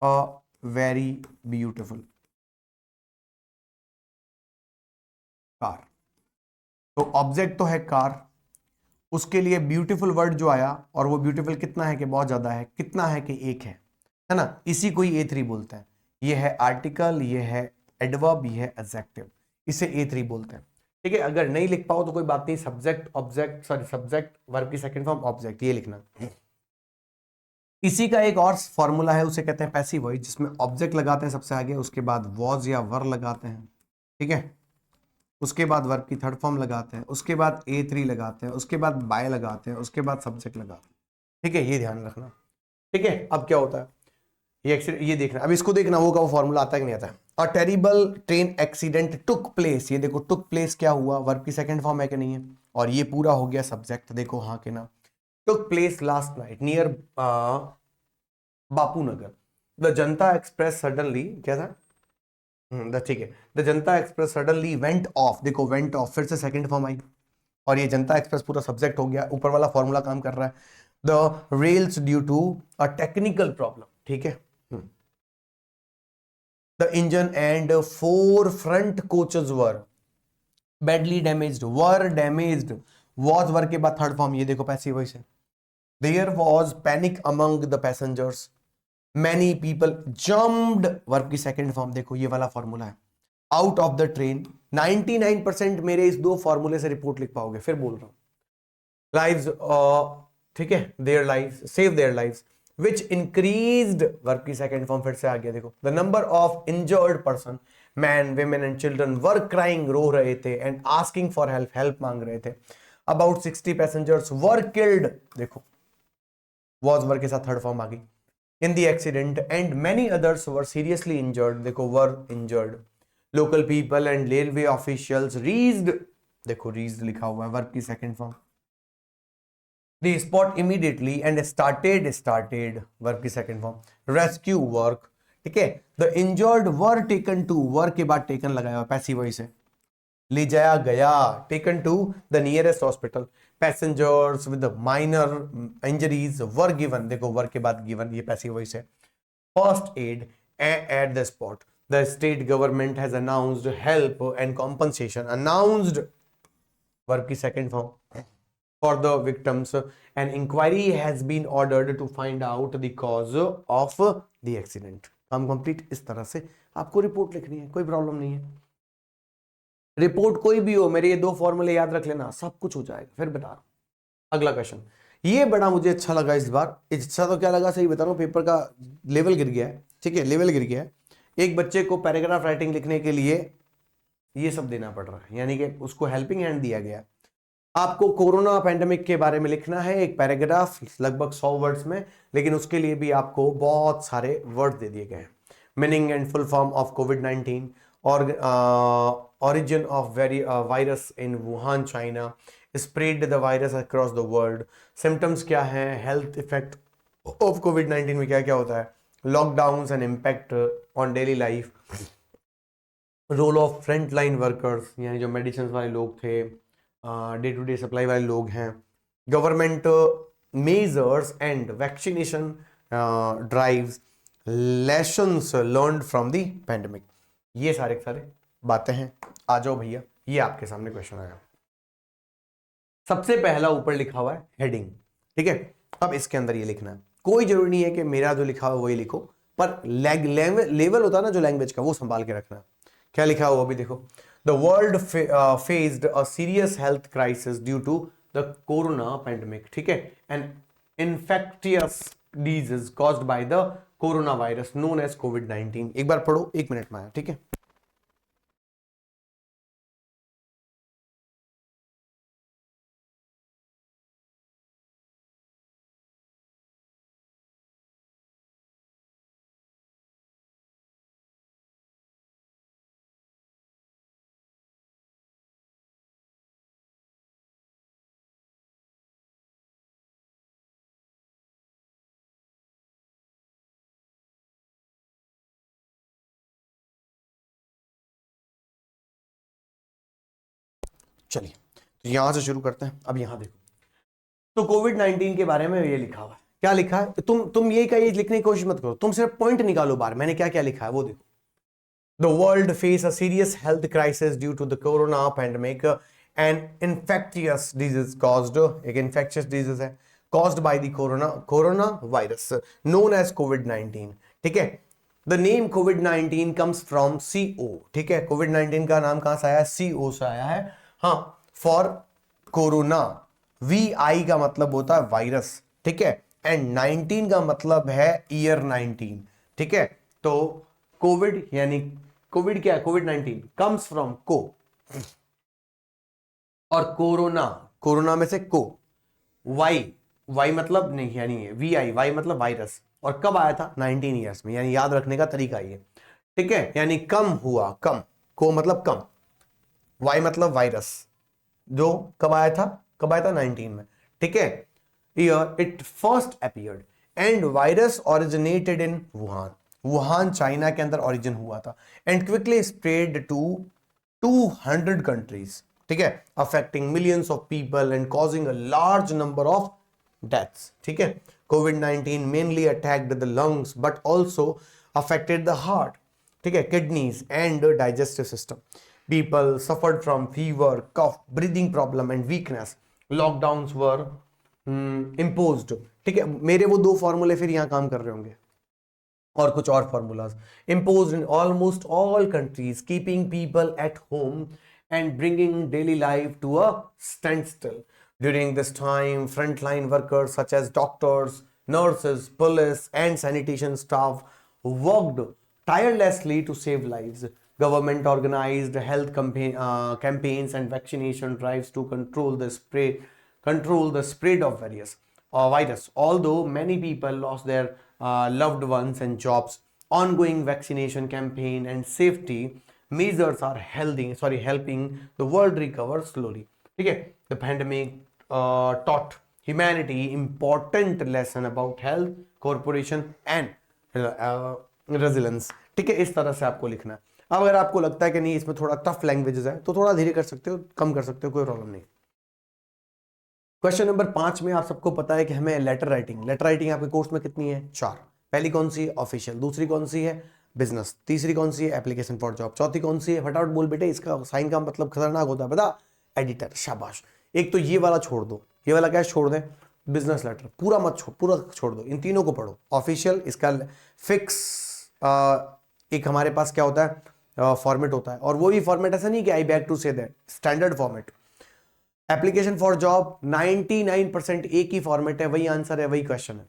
S1: अ वेरी ब्यूटिफुल कार। तो ऑब्जेक्ट तो है कार, उसके लिए ब्यूटीफुल वर्ड जो आया, और वो ब्यूटीफुल कितना है कि बहुत ज्यादा है, कितना है कि एक है ना, इसी को ही A3 बोलते हैं। ये है आर्टिकल, ये है एडवर्ब, ये है एडजेक्टिव, इसे A3 बोलते हैं, ठीक है। अगर नहीं लिख पाओ तो कोई बात नहीं, subject object, sorry subject verb की सेकंड फॉर्म ऑब्जेक्ट, ये लिखना। इसी का एक और फॉर्मूला है, उसे कहते हैं पैसिव वॉइस, जिसमें ऑब्जेक्ट लगाते हैं सबसे आगे, उसके बाद वॉज या वर लगाते हैं, ठीक है। उसके बाद वर्ब की थर्ड फॉर्म लगाते हैं, उसके बाद A3 लगाते हैं, उसके बाद बाय लगाते हैं, उसके बाद सब्जेक्ट लगाते हैं, ठीक है। ये ध्यान रखना, ठीक है। अब क्या होता है, ये देखना, अब इसको देखना वो का वो फॉर्मूला आता है कि नहीं आता है। A terrible train accident took place, ये देखो टुक प्लेस क्या हुआ, वर्ब की सेकंड फॉर्म है कि नहीं है, और ये पूरा हो गया सब्जेक्ट, देखो हाँ के ना। Took place last night near Bapu Nagar, the Janata express suddenly, क्या था, ठीक है, the Janata express suddenly went of, देखो वेंट ऑफ फिर से सेकंड फॉर्म आई, और ये जनता एक्सप्रेस पूरा सब्जेक्ट हो गया, ऊपर वाला फॉर्मूला काम कर रहा है, the rails due to a technical problem, ठीक है। The engine and 4 front coaches were badly damaged, were damaged, was वर्ग के बाद थर्ड फॉर्म, ये देखो पैसिव वॉइस है। There was panic among the passengers, many people jumped, verb की second form, देखो ये वाला फॉर्मूला है, आउट ऑफ द ट्रेन। 99% मेरे इस 2 फॉर्मूले से रिपोर्ट लिख पाओगे, फिर बोल रहा हूं। लाइव्स, ठीक है, their lives, save their lives, which increased, verb की सेकंड फॉर्म फिर से आ गया, देखो the number of injured person, men, women and children were crying, रो रहे थे, and asking for help, help मांग रहे थे। about 60 passengers were killed, देखो was वर्ब के साथ थर्ड फॉर्म आ गई, in the accident and many others were seriously injured, देखो were injured, local people and railway officials reached, देखो reached लिखा हुआ है, वर्ब की second form, the spot immediately and started verb की सेकंड फॉर्म, रेस्क्यू वर्क, ठीक है। The injured were taken to, work के बाद टेकन लगाया हुआ पैसिव वॉइस है, ले जाया गया, taken to the nearest hospital, passengers with minor injuries were given, देखो वर्क के बाद गिवन, ये पैसिव वॉइस है। First aid at the spot, the state government has announced help and compensation, announced verb की second form, for the victims, an inquiry has been ordered to find out the cause of the accident। काम complete. इस तरह से आपको report लिखनी है, कोई problem नहीं है। रिपोर्ट कोई भी हो, मेरे ये 2 फॉर्मूले याद रख लेना, सब कुछ हो जाएगा। फिर बता रहा हूं, अगला क्वेश्चन, ये बड़ा मुझे अच्छा लगा इस बार। अच्छा तो क्या लगा, सही बता रहा हूं, पेपर का लेवल गिर गया है, ठीक है, लेवल गिर गया है। एक बच्चे को पैराग्राफ राइटिंग लिखने के लिए ये सब देना पड़ रहा है, यानी कि उसको हेल्पिंग हैंड दिया गया। आपको कोरोना पेंडेमिक के बारे में लिखना है एक पैराग्राफ लगभग 100 वर्ड्स में, लेकिन उसके लिए भी आपको बहुत सारे वर्ड दे दिए गए हैं। Meaning and full form of कोविड-19 और origin of virus in Wuhan, China, spread the virus across the world, symptoms क्या है, health effect of COVID-19 में क्या क्या होता है, lockdowns and impact on daily life, role of front line workers यानी जो मेडिसिन वाले लोग थे, डे टू डे सप्लाई वाले लोग हैं, government measures and vaccination drives, lessons learned from the pandemic. ये सारे बातें हैं। आ जाओ भैया, ये आपके सामने क्वेश्चन आया। सबसे पहला ऊपर लिखा हुआ है हेडिंग, ठीक है। अब इसके अंदर ये लिखना है, कोई जरूरी नहीं है कि मेरा जो लिखा हुआ वही लिखो, पर लेवल होता है ना जो लैंग्वेज का, वो संभाल के रखना है। क्या लिखा हुआ अभी देखो, the world faced a serious health crisis due to the corona pandemic, ठीक है, and infectious disease caused by the corona virus known as कोविड-19। एक बार पढ़ो, 1 मिनट में आया, ठीक है। चलिए तो यहां से शुरू करते हैं। अब यहां देखो, तो कोविड-19 के बारे में ये लिखा हुआ है। क्या लिखा है, तुम ये का ये लिखने की कोशिश मत करो, तुम सिर्फ पॉइंट निकालो बाहर, मैंने क्या क्या लिखा है वो देखो। The world face a serious health crisis due to the corona pandemic and infectious disease caused, एक इन्फेक्शियस डिजीज है, caused by the corona virus known as कोविड-19, ठीक है। द नेम कोविड-19 कम्स फ्रॉम CO, ठीक है। कोविड-19 का नाम कहां से आया है, CO से आया है। हाँ, फॉर कोरोना, VI का मतलब होता है वायरस, ठीक है, एंड 19 का मतलब है ईयर 19, ठीक है। तो कोविड यानी कोविड क्या है, कोविड-19 कम्स फ्रॉम को, और कोरोना, कोरोना में से को, वाई मतलब नहीं यानी है VI, वाई मतलब वायरस, और कब आया था 19 ईयर्स में, यानी याद रखने का तरीका ये, ठीक है, यानी कम हुआ, कम, को मतलब कम, वाई मतलब वायरस, जो कब आया था 19 में, ठीक है। Year it first appeared and virus originated in Wuhan, Wuhan China के अंदर ओरिजिन हुआ था, and quickly spread to 200 countries, ठीक है, affecting millions of people and causing a large number of deaths, ठीक है। कोविड-19 mainly attacked the lungs but also affected the heart, ठीक है, kidneys and digestive system. People suffered from fever, cough, breathing problem and weakness. Lockdowns were imposed, ठीक है। मेरे वो 2 फॉर्मूले फिर यहां काम कर रहे होंगे, और कुछ और formulas. Imposed in almost all countries, keeping people at home and bringing daily life to a standstill. During this time, frontline workers such as doctors, nurses, police, and sanitation staff worked tirelessly to save lives. Government organized health campaigns and vaccination drives to control the spread of various virus. Although many people lost their loved ones and jobs, ongoing vaccination campaign and safety measures are helping the world recover slowly. ठीक है, the pandemic taught humanity important lesson about health, cooperation and resilience, ठीक है। इस तरह से आपको लिखना है। अब अगर आपको लगता है कि नहीं इसमें थोड़ा टफ लैंग्वेजेस है तो थोड़ा धीरे कर सकते हो, कम कर सकते हो, कोई प्रॉब्लम नहीं। क्वेश्चन नंबर 5 में आप सबको पता है कि हमें लेटर राइटिंग आपके कोर्स में कितनी है, 4। पहली कौन सी है, ऑफिशियल, दूसरी कौन सी है, बिजनेस, तीसरी कौन सी है, एप्लीकेशन फॉर जॉब, चौथी कौन सी है, फटाफट बोल बेटे, इसका साइन का मतलब खतरनाक होता है, बता, एडिटर, शाबाश। एक तो ये वाला छोड़ दो, ये वाला क्या छोड़ दें, बिजनेस लेटर, पूरा छोड़ दो, इन तीनों को पढ़ो। ऑफिशियल, इसका फिक्स एक हमारे पास क्या होता है, फॉर्मेट होता है, और वो भी फॉर्मेट ऐसा नहीं कि I beg to say that, standard format. Application for job 99% एक ही फॉर्मेट है, वही आंसर है, वही क्वेश्चन है,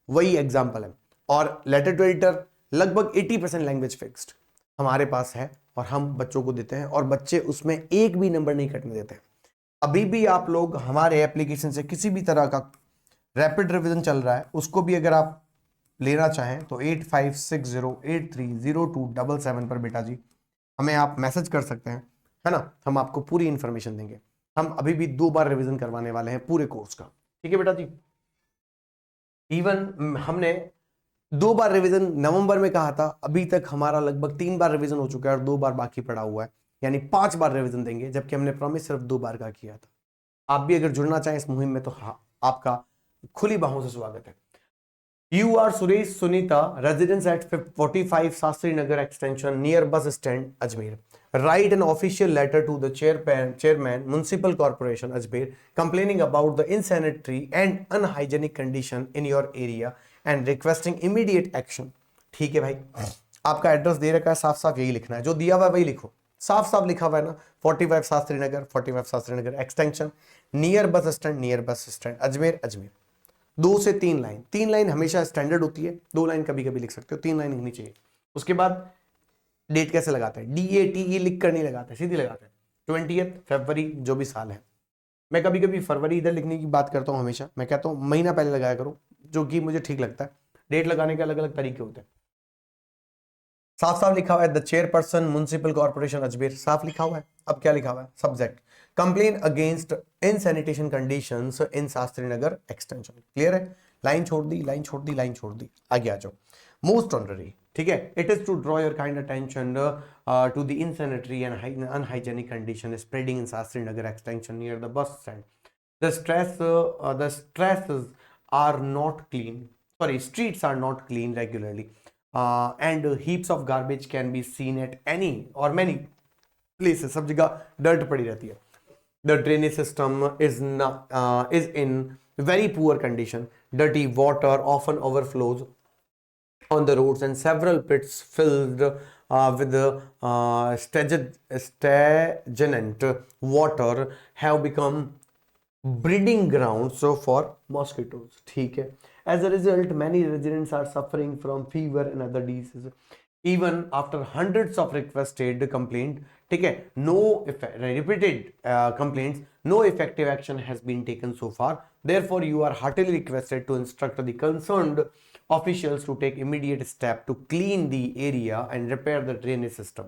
S1: वही एग्जाम्पल है। और लेटर टू एडिटर लगभग 80% लैंग्वेज फिक्स्ड हमारे पास है, और हम बच्चों को देते हैं, और बच्चे उसमें एक भी नंबर नहीं कटने देते हैं। अभी भी आप लोग हमारे एप्लीकेशन से किसी भी तरह का रैपिड रिवीजन चल रहा है, उसको भी अगर आप लेना चाहें तो 8560830277 पर बेटा जी हमें आप मैसेज कर सकते हैं, है ना। हम आपको पूरी इंफॉर्मेशन देंगे। हम अभी भी 2 बार रिवीजन करवाने वाले हैं पूरे कोर्स का, ठीक है बेटा जी। इवन हमने 2 बार रिवीजन नवंबर में कहा था, अभी तक हमारा लगभग 3 बार रिवीजन हो चुका है और 2 बार बाकी पड़ा हुआ है, यानी 5 बार रिवीजन देंगे, जबकि हमने प्रॉमिस सिर्फ 2 बार का किया था। आप भी अगर जुड़ना चाहें इस मुहिम में तो हाँ, आपका खुली बाहों से स्वागत है। You are Suresh Sunita, residents at 45 Sastri Nagar Extension near bus stand Ajmer. Write an official letter to the chairman Municipal Corporation Ajmer complaining about the insanitary and unhygienic condition in your area and requesting immediate action. ठीक है भाई, आपका address दे रखा है, साफ साफ यही लिखना है, जो दिया हुआ है वही लिखो, साफ साफ लिखा हुआ है ना, 45 Shastri Nagar extension near bus stand Ajmer Ajmer. 2 से 3 लाइन, 3 लाइन हमेशा स्टैंडर्ड होती है, 2 लाइन कभी कभी लिख सकते हो, 3 लाइन होनी चाहिए। उसके बाद डेट कैसे लगाते हैं, DATE लिख कर नहीं लगाते, सीधी लगाते हैं 20 फरवरी जो भी साल है। मैं कभी कभी फरवरी इधर लिखने की बात करता हूँ, हमेशा मैं कहता हूँ महीना पहले लगाया करो, जो कि मुझे ठीक लगता है। डेट लगाने के अलग अलग तरीके होते हैं। साफ साफ लिखा हुआ है the chairperson municipal corporation Ajmer, साफ लिखा हुआ है। अब क्या लिखा हुआ है, subject complain against insanitation conditions in Shastri Nagar extension. Clear है, लाइन छोड़ दी, लाइन छोड़ दी, लाइन छोड़ दी, आगे आ जाओ। मोस्ट ऑनररी, ठीक है, it is to draw your kind attention to the insanitary and unhygienic condition spreading in Shastri Nagar extension near the bus stand. The stresses are not clean, sorry, streets are not clean regularly, and heaps of garbage can be seen at any or many places. सब जगह dirt पड़ी रहती है। The drainage system is in very poor condition. Dirty water often overflows on the roads and several pits filled with stagnant water have become breeding grounds for mosquitoes. ठीक है, as a result many residents are suffering from fever and other diseases even after hundreds of requested complaint, ठीक है, no repeated complaints, no effective action has been taken so far. Therefore you are heartily requested to instruct the concerned officials to take immediate step to clean the area and repair the drainage system.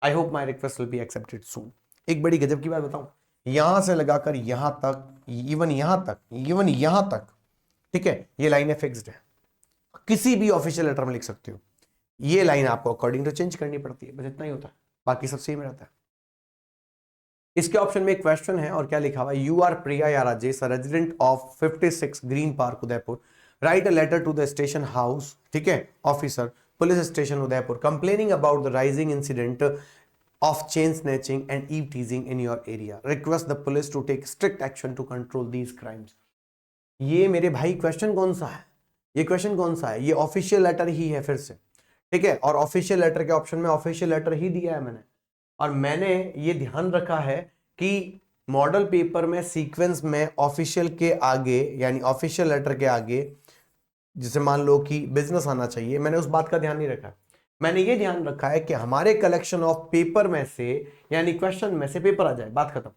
S1: I hope my request will be accepted soon. एक बड़ी गजब की बात बताऊं, यहां से लगाकर यहां तक, इवन यहां तक, ठीक है, ये लाइनें फिक्स्ड है, किसी भी ऑफिशियल लेटर में लिख सकते हो। ये लाइन आपको अकॉर्डिंग टू चेंज करनी पड़ती है, बस इतना ही होता है, बाकी सब सेम रहता है। इसके ऑप्शन में एक क्वेश्चन है और क्या लिखा हुआ है, यू आर प्रिया या Rajesh, resident of 56 Green Park Udaipur, write a letter to the station house, ठीक है, officer police station Udaipur complaining about the rising incident of chain snatching and eve teasing in your area. Request the police to take strict action to control these crimes. ये मेरे भाई question कौन सा है, ये question कौन सा है, ये ऑफिशियल लेटर ही है फिर से, ठीक है, और ऑफिशियल लेटर के ऑप्शन में ऑफिशियल लेटर ही दिया है मैंने, और मैंने ये ध्यान रखा है कि मॉडल पेपर में सीक्वेंस में ऑफिशियल के आगे, यानी ऑफिशियल लेटर के आगे, जिसे मान लो कि बिजनेस आना चाहिए, मैंने उस बात का ध्यान नहीं रखा। मैंने ये ध्यान रखा है कि हमारे कलेक्शन ऑफ पेपर में से, यानी क्वेश्चन में से पेपर आ जाए, बात खत्म।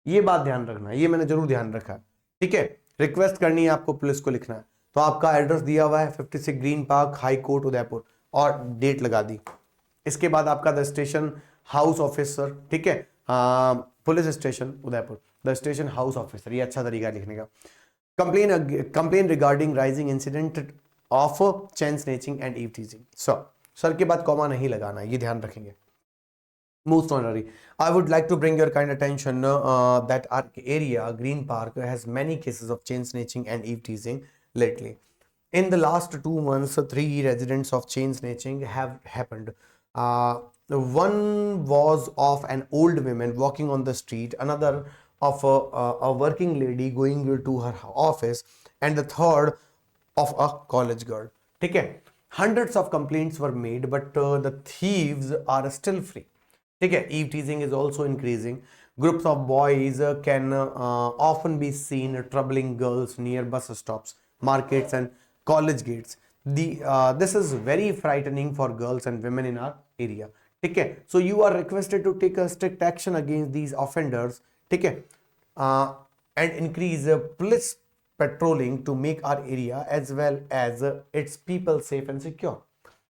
S1: ये बात ध्यान रखना है, ये मैंने जरूर ध्यान रखा है, ठीक है। रिक्वेस्ट करनी है आपको, पुलिस को लिखना है, तो आपका एड्रेस दिया हुआ है 56 Green park high court Udaipur और डेट लगा दी। इसके बाद आपका द स्टेशन हाउस ऑफिसर, ठीक है, police station Udaipur, the station house officer, ये अच्छा तरीका है लिखने का। Complain regarding rising incident of chain snatching and eve teasing. Sir के बाद कॉमा नहीं लगाना, ये ध्यान रखेंगे। Most honorary, I would like to bring your kind attention that our area, Green Park, has many cases of chain snatching and eve teasing lately. In the last 2 months, 3 residents of chain snatching have happened. One was of an old woman walking on the street, another of a working lady going to her office, and the third of a college girl. ठीक है, hundreds of complaints were made, but the thieves are still free. ठीक है, eve teasing is also increasing. Groups of boys can often be seen troubling girls near bus stops, markets, and college gates. This is very frightening for girls and women in our area. ठीक है, so you are requested to take a strict action against these offenders. ठीक है, and increase police patrolling to make our area as well as its people safe and secure.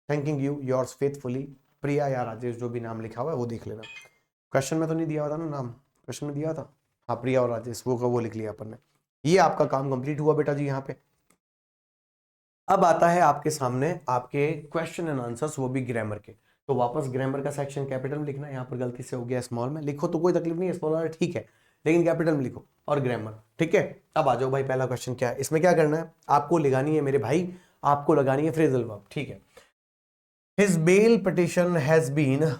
S1: Thanking you yours faithfully Priya या राजेश, जो भी नाम लिखा हुआ है वो देख लेना। क्वेश्चन में तो नहीं दिया हुआ था ना नाम, क्वेश्चन में दिया था हाँ प्रिया और राजेश, वो लिख लिया अपन ने। ये आपका काम कंप्लीट हुआ बेटा जी यहाँ पे। अब आता है आपके सामने आपके क्वेश्चन एंड आंसर्स, वो भी ग्रामर के। तो वापस ग्रामर का सेक्शन कैपिटल में लिखना, यहाँ पर गलती से हो गया स्मॉल में, लिखो तो कोई तकलीफ नहीं है, स्मॉल वाला ठीक है, लेकिन कैपिटल में लिखो और ग्रामर, ठीक है। अब आ जाओ भाई, पहला क्वेश्चन क्या है, इसमें क्या करना है आपको, लगानी है मेरे भाई, आपको लगानी है फ्रेजल वर्ब, ठीक है। His bail petition has been,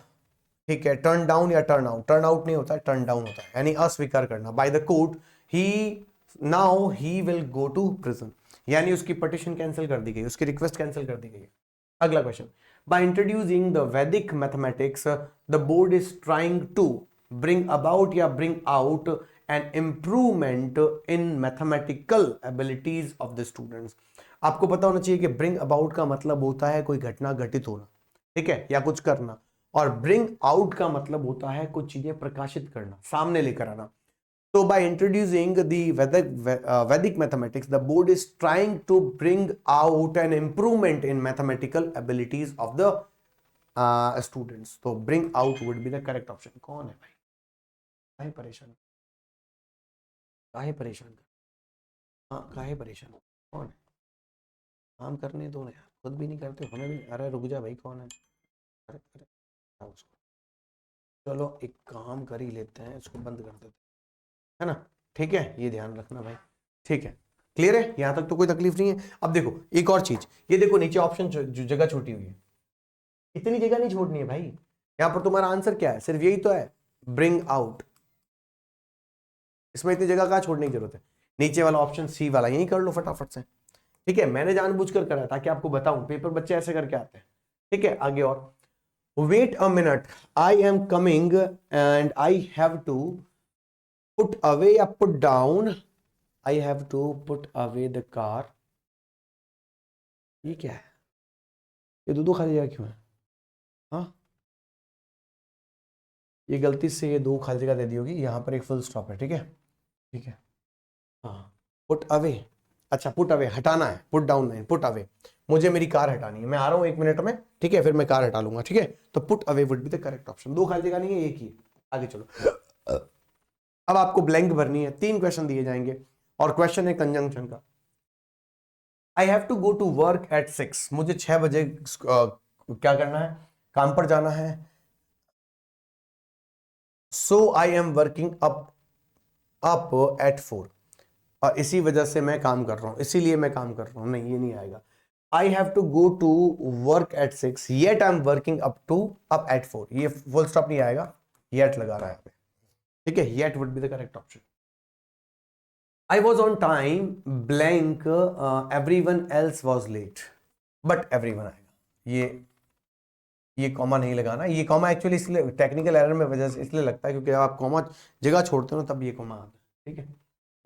S1: ठीक है, टर्न डाउन या टर्न आउट, टर्न आउट नहीं होता है, टर्न डाउन होता है, यानी अस्वीकार करना, by the court, he now he will go to prison, यानी उसकी पिटिशन कैंसिल कर दी गई, उसकी रिक्वेस्ट कैंसिल कर दी गई। अगला question, by introducing the Vedic mathematics the board is trying to bring about या bring out an improvement in mathematical abilities of the students. आपको पता होना चाहिए कि ब्रिंग अबाउट का मतलब होता है कोई घटना घटित होना, ठीक है, या कुछ करना, और ब्रिंग आउट का मतलब होता है कुछ चीजें प्रकाशित करना, सामने लेकर आना। So by introducing the Vedic mathematics, the board is trying to bring out an improvement in mathematical abilities of the students. So bring out would be the correct option. कौन है भाई? काहे परेशान? काहे परेशान? हाँ काहे परेशान? कौन है? काम करने दो ना यार, खुद भी नहीं करते, हमें भी, अरे रुक जा भाई, कौन है? अरे अरे उसको, चलो एक काम कर ही लेते हैं, इसको बंद कर देते हैं, है ना, ठीक है, ये ध्यान रखना भाई, ठीक है, क्लियर है, यहां तक तो कोई तकलीफ नहीं है। अब देखो एक और चीज, ये देखो नीचे ऑप्शन जो जगह छोटी हुई है, इतनी जगह नहीं छोड़नी है भाई, यहां पर तुम्हारा आंसर क्या है, सिर्फ यही तो है, ब्रिंग आउट, इसमें इतनी जगह कहां छोड़ने की जरूरत है, नीचे वाला ऑप्शन सी वाला यही कर लो फटाफट से, ठीक है, मैंने जानबूझकर करा ताकि आपको बताऊं, पेपर बच्चे ऐसे करके आते हैं, ठीक है। आगे और, wait a minute, I am coming and I have to put away या put down, I have to put away the car, ये क्या है, ये दो खाली जगह क्यों है, हाँ ये गलती से ये दो खाली जगह दे दी होगी, यहाँ पर एक फुल स्टॉप है, ठीक है, ठीक है, हाँ पुट अवे, अच्छा पुट अवे हटाना है, पुट डाउन नहीं, पुट अवे, मुझे मेरी कार हटानी है, मैं आ रहा हूँ 1 मिनट में, ठीक है, फिर मैं कार हटा लूंगा, ठीक है, तो put away would be the correct option, दो खाली जगह नहीं है, एक ही। आगे चलो, अब आपको ब्लैंक भरनी है, 3 क्वेश्चन दिए जाएंगे और क्वेश्चन है कंजंक्शन का। I have to go to work at 6, मुझे 6 बजे क्या करना है, काम पर जाना है, so I am working up at 4, और इसी वजह से मैं काम कर रहा हूं, इसीलिए मैं काम कर रहा हूं, नहीं ये नहीं आएगा। I have to go to work at 6 yet I am working up at 4, ये फुल स्टॉप नहीं आएगा, येट लगा रहा है, ठीक है, yet would be the correct option. I was on time, blank, everyone else was late, but everyone आएगा, ये कॉमा नहीं लगाना, ये कॉमा एक्चुअली इसलिए टेक्निकल एरर में वजह से इसलिए लगता है क्योंकि आप कॉमा जगह छोड़ते हो तब ये कॉमा आता है, ठीक है,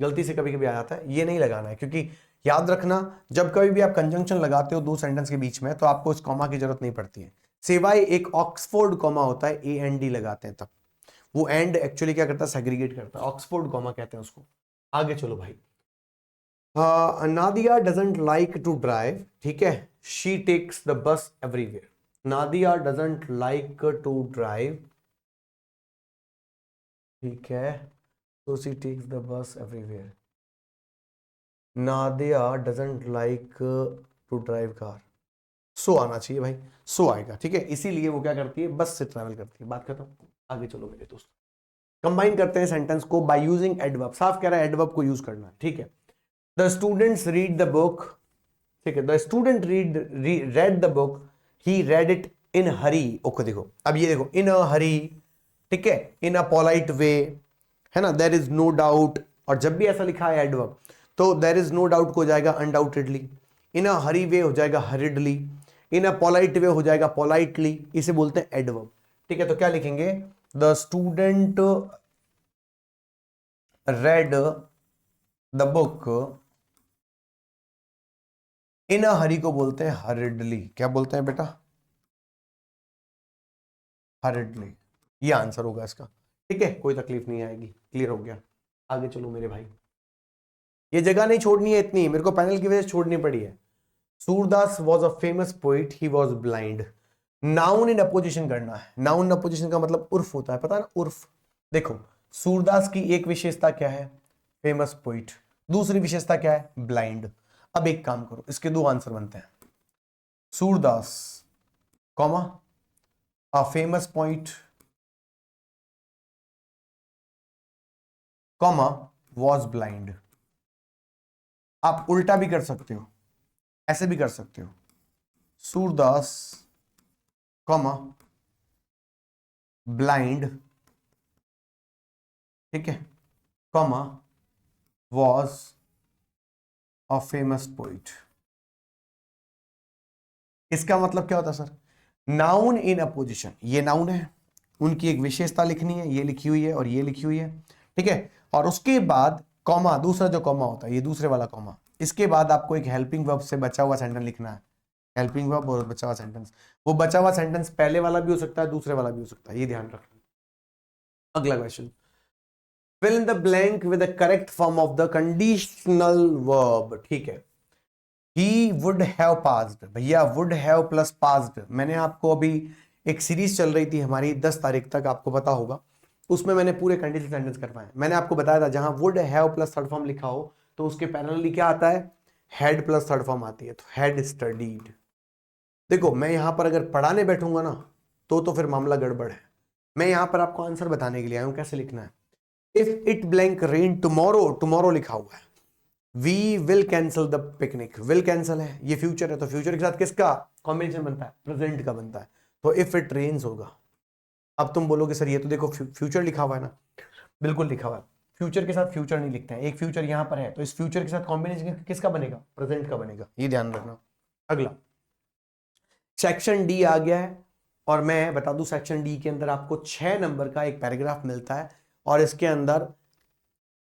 S1: गलती से कभी कभी आ जाता है, ये नहीं लगाना है, क्योंकि याद रखना जब कभी भी आप कंजंक्शन लगाते हो दो सेंटेंस के बीच में तो आपको इस कॉमा की जरूरत नहीं पड़ती है, सिवाय एक ऑक्सफोर्ड कॉमा होता है, AND लगाते हैं तब, वो एंड एक्चुअली क्या करता है, सेग्रीगेट करता है, ऑक्सफोर्ड कॉमा कहते हैं उसको। आगे चलो भाई, Nadia doesn't like to drive, ठीक है, she takes the bus everywhere, Nadia doesn't like to drive, ठीक है, तो she takes the bus everywhere, Nadia doesn't like to drive car, so आना चाहिए भाई, सो आएगा, ठीक है, इसीलिए वो क्या करती है, बस से ट्रैवल करती है, बात खत्म। आगे चलो मेरे दोस्त, कंबाइन करते हैं सेंटेंस को बाय यूजिंग एडवर्ब, साफ कह रहा है एडवर्ब को यूज करना है, ठीक है। The students read the book, ठीक है, the student read the book, he read it in Hari, okay देखो अब ये देखो, इन अ हरी, ठीक है, इन अ पोलाइट वे, है ना, देयर इज नो डाउट, और जब भी ऐसा लिखा है एडवर्ब तो देयर इज नो डाउट को हो जाएगा अनडाउटेडली, इन अ हरी वे हो जाएगा हरिडली, इन अ पोलाइट वे हो जाएगा पोलाइटली, इसे बोलते हैं एडवर्ब, ठीक है, तो क्या लिखेंगे, the student read the book in a hurry को बोलते हैं हरिडली, क्या बोलते हैं बेटा, हरिडली, ये आंसर होगा इसका, ठीक है, कोई तकलीफ नहीं आएगी, क्लियर हो गया। आगे चलो मेरे भाई, ये जगह नहीं छोड़नी है इतनी, मेरे को पैनल की वजह से छोड़नी पड़ी है। Surdas was a famous poet, he was blind. Noun in opposition करना है। नाउन इन अपोजिशन का मतलब उर्फ होता है, पता है ना, उर्फ। देखो सूरदास की एक विशेषता क्या है, फेमस पोइट। दूसरी विशेषता क्या है, ब्लाइंड। अब एक काम करो, इसके दो आंसर बनते हैं। Surdas comma a famous poet comma was blind. आप उल्टा भी कर सकते हो, ऐसे भी कर सकते हो, सूरदास कॉमा ब्लाइंड, ठीक है, comma was a famous poet. इसका मतलब क्या होता है सर, नाउन इन अपोजिशन, ये नाउन है, उनकी एक विशेषता लिखनी है, ये लिखी हुई है और ये लिखी हुई है, ठीक है, और उसके बाद कॉमा, दूसरा जो कॉमा होता है ये दूसरे वाला कॉमा, इसके बाद आपको एक हेल्पिंग वर्ब से बचा हुआ सेंटेंस लिखना है। हेल्पिंग वर्ब और बचा हुआ सेंटेंस, वो बचा हुआ सेंटेंस पहले वाला भी हो सकता है, दूसरे वाला भी हो सकता है, ये ध्यान रखना। अगला question, fill in the blank with the correct form of the conditional verb, ठीक है। he would have passed, भैया would have plus passed, मैंने आपको अभी एक सीरीज चल रही थी हमारी 10 तारीख तक, आपको पता होगा, उसमें मैंने पूरे कंडीशनल सेंटेंस करवाए। मैंने आपको बताया था जहां would have plus third form लिखा हो तो उसके पैरेलली क्या आता है, had प्लस थर्ड फॉर्म आती है, तो had studied। देखो मैं यहां पर अगर पढ़ाने बैठूंगा ना तो फिर मामला गड़बड़ है। मैं यहां पर आपको आंसर बताने के लिए आया हूं कैसे लिखना है। If it blank rain tomorrow, tomorrow लिखा हुआ है, we will cancel the picnic, will cancel है, ये फ्यूचर है, तो फ्यूचर के साथ किसका कॉम्बिनेशन बनता है, प्रेजेंट का बनता है, तो इफ इट रेन्स होगा। अब तुम बोलोगे सर ये तो देखो फ्यूचर लिखा हुआ है ना, बिल्कुल लिखा हुआ है, फ्यूचर के साथ फ्यूचर नहीं लिखते हैं, एक फ्यूचर यहां पर है तो इस फ्यूचर के साथ कॉम्बिनेशन किसका बनेगा, प्रेजेंट का बनेगा, ये ध्यान रखना। अगला सेक्शन डी आ गया है, और मैं बता दूं सेक्शन डी के अंदर आपको 6 नंबर का एक पैराग्राफ मिलता है, और इसके अंदर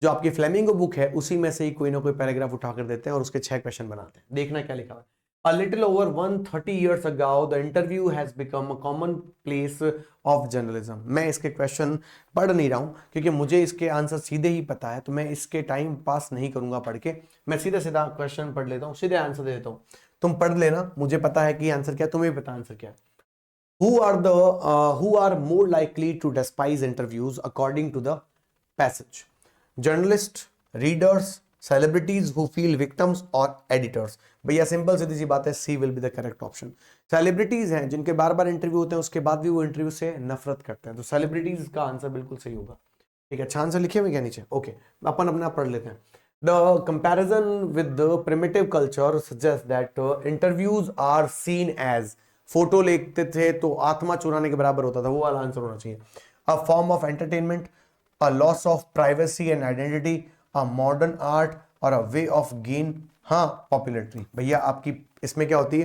S1: जो आपकी फ्लेमिंगो बुक है उसी में से ही कोई ना कोई पैराग्राफ उठाकर देते हैं और उसके 6 क्वेश्चन बनाते हैं। देखना क्या लिखा है, A little over 130 years ago, the interview has become a commonplace of journalism। मैं इसके क्वेश्चन पढ़ नहीं रहा हूं क्योंकि मुझे इसके आंसर सीधे ही पता है, तो मैं इसके टाइम पास नहीं करूंगा पढ़ के, मैं सीधा सीधा क्वेश्चन पढ़ लेता हूं, सीधे आंसर दे देता हूं। तुम पढ़ लेना, मुझे पता है कि आंसर क्या है, तुम्हें भी पता आंसर क्या है। Who are more likely to despise interviews according to the passage? Journalists, readers, celebrities who feel victims, or editors? भैया सिंपल सीधी सी बात है, C will be the correct option. Celebrities हैं जिनके बार बार इंटरव्यू होते हैं उसके बाद भी वो इंटरव्यू से नफरत करते हैं, तो सेलिब्रिटीज का आंसर बिल्कुल सही होगा। ठीक है, अच्छा आंसर लिखे हुए क्या नीचे, ओके, अपन अपना पढ़ लेते हैं। The comparison with the primitive culture suggests that interviews are seen as, photo लेते थे तो आत्मा चुराने के बराबर होता था, वो वाला आंसर होना चाहिए। A form of entertainment, a loss of privacy and identity, a modern art, और अ वे ऑफ गेन, हाँ पॉपुलरिटी। भैया आपकी इसमें क्या होती है,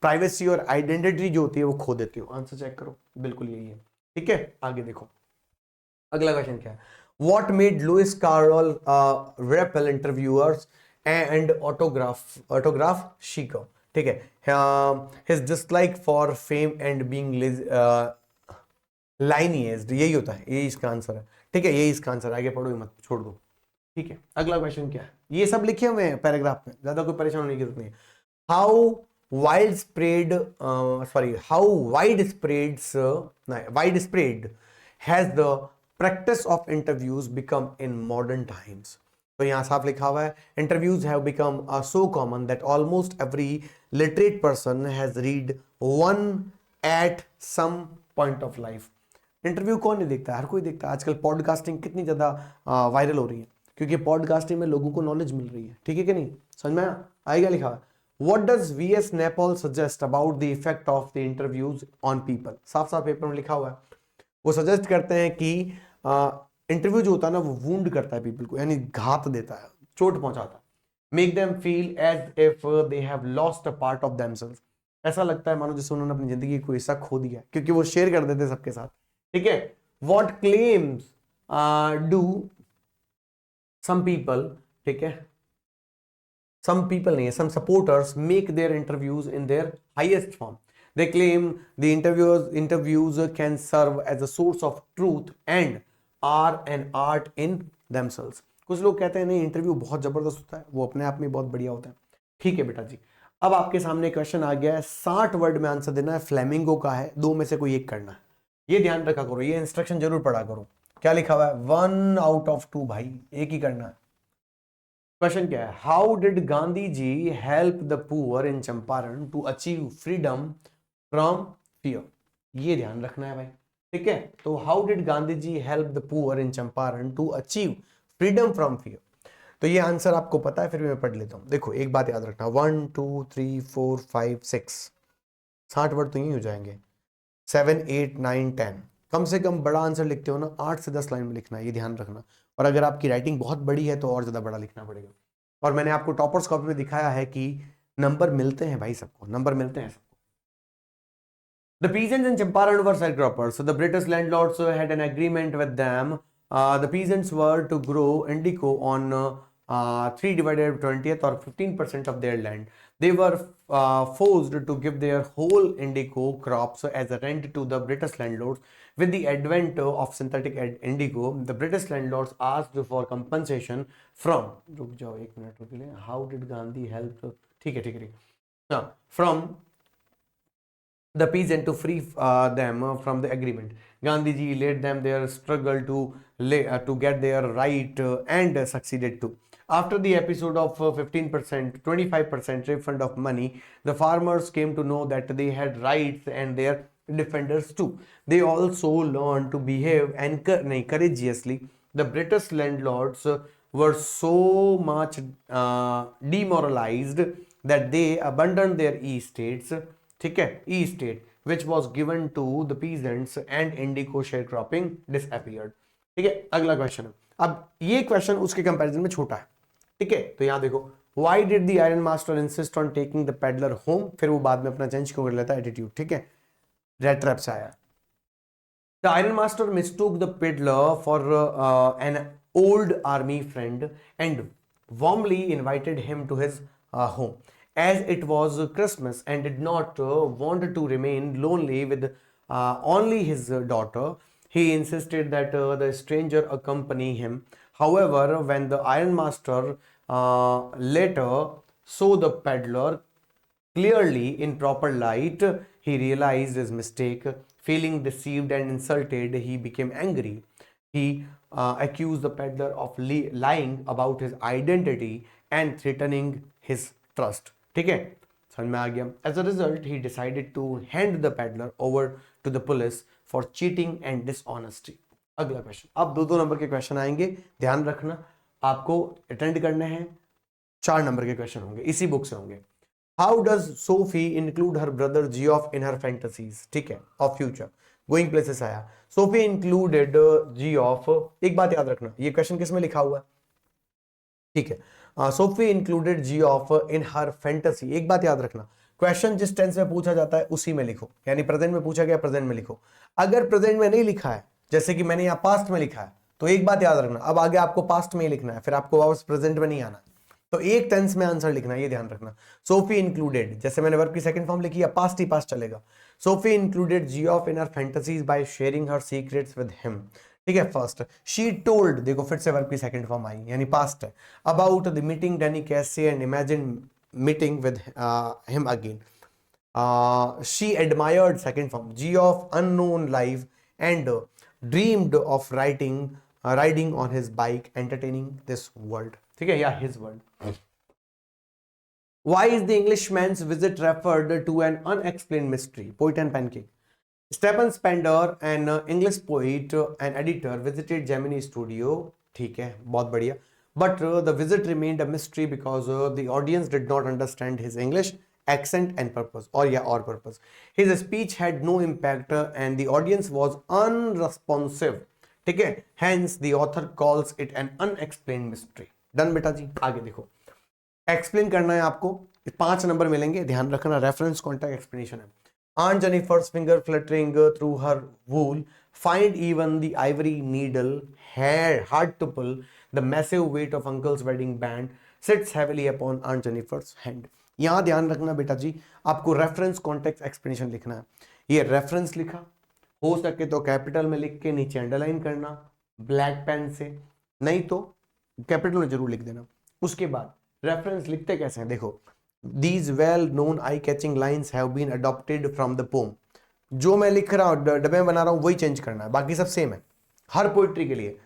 S1: प्राइवेसी और आइडेंटिटी जो होती है वो खो देते हो, आंसर चेक करो, बिल्कुल यही है। ठीक है, आगे देखो अगला क्वेश्चन क्या है, what made Lewis Carroll repel interviewers and autograph seeker. ठीक है, his dislike for fame and being lionised, यही होता है, यही इसका आंसर है। ठीक है, यही इसका आंसर है, आगे पढ़ो मत, छोड़ दो। ठीक है, अगला क्वेश्चन क्या है, ये सब लिखे हुए हैं पैराग्राफ में, ज्यादा कोई परेशान होने की जरूरत नहीं है। How widespread how widespread has the practice of interviews become in modern times. तो यहां साफ लिखा हुआ है, interviews have become so common that almost every literate person has read one at some point of life. Interview कौन नहीं देखता है, हर कोई देखता है। आजकल पॉडकास्टिंग कितनी ज्यादा वायरल हो रही है क्योंकि पॉडकास्टिंग में लोगों को नॉलेज मिल रही है। ठीक है कि नहीं, समझ में आएगा लिखा है। What does V.S. Naipaul suggest about the effect of the interviews on people? साफ साफ पेपर में लिखा हुआ है, वो सजेस्ट करते हैं कि इंटरव्यू जो होता है ना वो वुंड करता है पीपल को, यानी घात देता है, चोट पहुंचाता है। Make them feel as if they have lost a part of themselves, ऐसा लगता है मानो जैसे उन्होंने अपनी जिंदगी को हिस्सा खो दिया, क्योंकि वो शेयर कर देते सबके साथ। ठीक है, what claims do some people, ठीक है, some people नहीं है, some supporters make their interviews in their highest form. They claim the interviews can serve as a source of truth and are an art in themselves। कुछ लोग कहते हैं नहीं interview बहुत जबरदस्त होता है, वो अपने आप में बहुत बढ़िया होता है। ठीक है बेटा जी, अब आपके सामने क्वेश्चन आ गया है, 60 वर्ड में आंसर देना है, फ्लेमिंगो का है, दो में से कोई एक करना है। ये ध्यान रखा करो, ये इंस्ट्रक्शन जरूर पढ़ा करो। क्या लिखा हुआ है, 1 आउट ऑफ 2 भाई, एक ही करना है। क्वेश्चन क्या है, how did Gandhi ji help the poor in Champaran to achieve freedom from fear. ये ध्यान रखना है भाई, ठीक है। तो how did Gandhi ji help the poor in Champaran to achieve freedom from fear. तो ये आंसर आपको पता है, फिर भी मैं पढ़ लेता हूं। देखो एक बात याद रखना, 1 2 3 4 5 6, 60 वर्ड तो यही हो जाएंगे, 7 8 9 10। कम से कम बड़ा आंसर लिखते हो ना 8 से 10 लाइन में लिखना है, ये ध्यान रखना। और अगर आपकी राइटिंग बहुत बड़ी है तो और ज्यादा बड़ा लिखना पड़ेगा। और मैंने आपको टॉपर्स कॉपी में दिखाया है कि नंबर मिलते हैं भाई, सबको नंबर मिलते हैं सबको। The peasants in Champaran were sharecroppers. So the British landlords had an agreement with them. The peasants were to grow indigo on 3 divided by 20th or 15% of their land. They were forced to give their whole indigo crops as a rent to the British landlords. With the advent of synthetic indigo, the British landlords asked for compensation from. रुक जाओ एक minute रुक ले. How did Gandhi help? ठीक है ठीक है ठीक है. From the peasant to free them from the agreement. Gandhiji led them their struggle to get their right and succeeded to. After the episode of 15%, 25% refund of money, the farmers came to know that they had rights and their defenders too. They also learned to behave courageously. The British landlords were so much demoralized that they abandoned their estates, ठीक है, estate which was given to the peasants and indigo share cropping disappeared. ठीक है, अगला question है। अब ये question उसके comparison में छोटा है, ठीक है। तो यहां देखो, why did the iron master insist on taking the peddler home, फिर वो बाद में अपना चेंज क्यों कर लेता है एटीट्यूड, ठीक है, रेड ट्रैप से आया। The iron master mistook the peddler for an old army friend and warmly invited him to his home. As it was Christmas and did not want to remain lonely with only his daughter, he insisted that the stranger accompany him. However, when the ironmaster later saw the peddler clearly in proper light, he realized his mistake. Feeling deceived and insulted, he became angry. He accused the peddler of lying about his identity and threatening his trust. ठीक है, समझ में आ गया। As a result, he decided to hand the peddler over to the police for cheating and dishonesty. अगला question, अब दो number के question आएंगे, ध्यान रखना, आपको अटेंड करने हैं। 4 नंबर के क्वेश्चन होंगे, इसी बुक से होंगे। How does Sophie include her brother Geoff in her fantasies, ठीक है, ऑफ फ्यूचर गोइंग प्लेसेस आया। सोफी इंक्लूडेड जियोफ, एक बात याद रखना, ये क्वेश्चन किस में लिखा हुआ है, ठीक है, सोफी इंक्लूडेड जियोफ इन हर फैंटेसी। एक बात याद रखना, क्वेश्चन जिस टेंस में पूछा जाता है उसी में लिखो, यानी प्रेजेंट में पूछा गया प्रेजेंट में लिखो। अगर प्रेजेंट में नहीं लिखा है, जैसे कि मैंने यहाँ पास्ट में लिखा है, तो एक बात याद रखना, अब आगे आपको पास्ट में ही लिखना है, फिर आपको वापस प्रेजेंट में नहीं आना, तो एक टेंस में आंसर लिखना, ये ध्यान रखना। सोफी इंक्लूडेड, जैसे मैंने वर्ब की सेकंड फॉर्म लिखी है, पास्ट ही पास्ट चलेगा। Sophie included Geoff in her fantasies by sharing her secrets with him, ठीक है। फर्स्ट, शी टोल्ड, देखो फिर से वर्ब की सेकंड फॉर्म आई, यानी पास्ट है, अबाउट द मीटिंग डैनी कैसे and imagine meeting with him again. She admired, second form, G of unknown life and dreamed of riding on his bike entertaining this world, ठीक है, या his world. Why is the Englishman's visit referred to an unexplained mystery? Poet and Pancake. Stephen Spender, an English poet and editor, visited Gemini studio. ठीक है, बहुत बढ़िया. But the visit remained a mystery because the audience did not understand his English accent and purpose, or purpose. His speech had no impact and the audience was unresponsive. ठीक है, hence the author calls it an unexplained mystery. Done बेटा जी, आगे देखो, explain करना है आपको, 5 number मिलेंगे, ध्यान रखना, रेफरेंस कॉन्टेक्ट एक्सप्लेनेशन है। Aunt Jennifer's finger fluttering through her wool, find even the ivory needle hard to pull. The massive weight of Uncle's wedding band sits heavily upon Aunt Jennifer's hand. यहां ध्यान रखना बेटा जी, आपको reference contact explanation लिखना है। ये reference लिखा, हो सके तो कैपिटल में लिख के नीचे अंडरलाइन करना ब्लैक पेन से, नहीं तो कैपिटल में जरूर लिख देना। उसके बाद रेफरेंस लिखते कैसे हैं, देखो, these well known eye catching lines have been adopted from the poem. जो मैं लिख रहा हूं, डब्बे में बना रहा हूं, वही चेंज करना है, बाकी सब सेम है हर पोइट्री के लिए।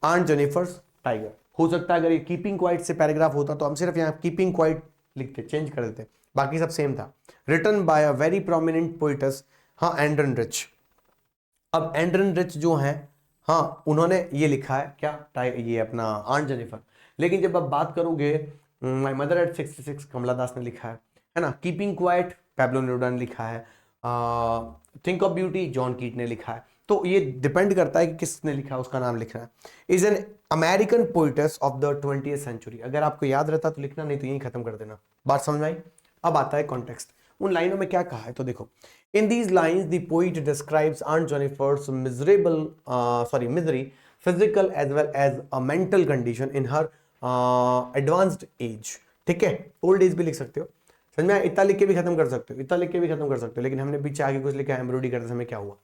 S1: आंट जेनिफर्स टाइगर, हो सकता है अगर ये कीपिंग क्वाइट से पैराग्राफ होता तो हम सिर्फ यहाँ कीपिंग क्वाइट लिखते, चेंज कर देते, बाकी सब सेम था। Written by a very prominent poets, हाँ, एंड्रन रिच। अब एंड्रन रिच जो है, हाँ, उन्होंने ये लिखा है क्या, ये अपना आंट जेनिफर। लेकिन जब आप बात करोगे, माय मदर एट 66 कमला दास ने लिखा है ना। कीपिंग क्वाइट पैब्लो नेरुदा ने लिखा है। थिंक ऑफ ब्यूटी जॉन कीट ने लिखा है। तो ये डिपेंड करता है कि किसने लिखा है, उसका नाम लिखना है। Is an American poets of the 20th century. अगर आपको याद रहता तो लिखना, नहीं तो यही खत्म कर देना। बात समझ में आई? अब आता है कॉन्टेक्स्ट, उन लाइनों में क्या कहा है, तो देखो, in these lines the poet describes Aunt Jennifer's misery, physical as well as a mental condition in her advanced age. ठीक है, ओल्ड एज भी लिख सकते हो, समझ में? इतना लिख के भी खत्म कर सकते हो, इतना लिख के भी खत्म कर सकते हो, लेकिन हमने पीछे आगे कुछ लिखा है, एम्ब्रॉयडरी करते समय क्या हुआ।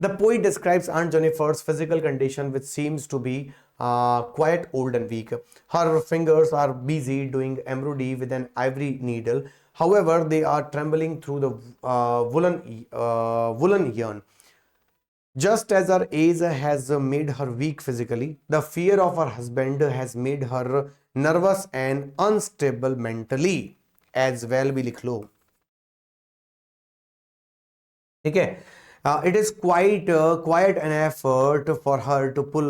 S1: The poet describes Aunt Jennifer's physical condition, which seems to be quite old and weak. Her fingers are busy doing embroidery with an ivory needle. However, they are trembling through the woolen yarn. Just as her age has made her weak physically, the fear of her husband has made her nervous and unstable mentally. As well भी लिख लो, ठीक है। It is quite an effort for her to pull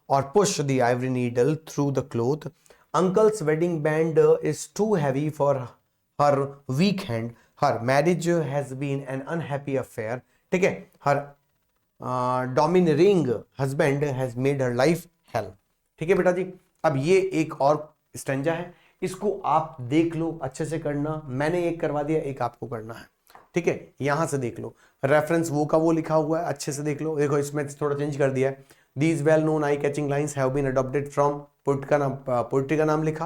S1: or push the ivory needle through the cloth. Uncle's wedding band is too heavy for her weak hand. Her marriage has been an unhappy affair. ठीक है, her domineering husband has made her life hell. ठीक है बेटा जी। अब ये एक और stanza है, इसको आप देख लो, अच्छे से करना। मैंने एक करवा दिया, एक आपको करना है, ठीक है। यहां से देख लो, रेफरेंस वो का वो लिखा हुआ है, अच्छे से देख लो। देखो इसमें थोड़ा चेंज कर दिया है। These well known eye catching lines have been adopted from, poetry का नाम लिखा।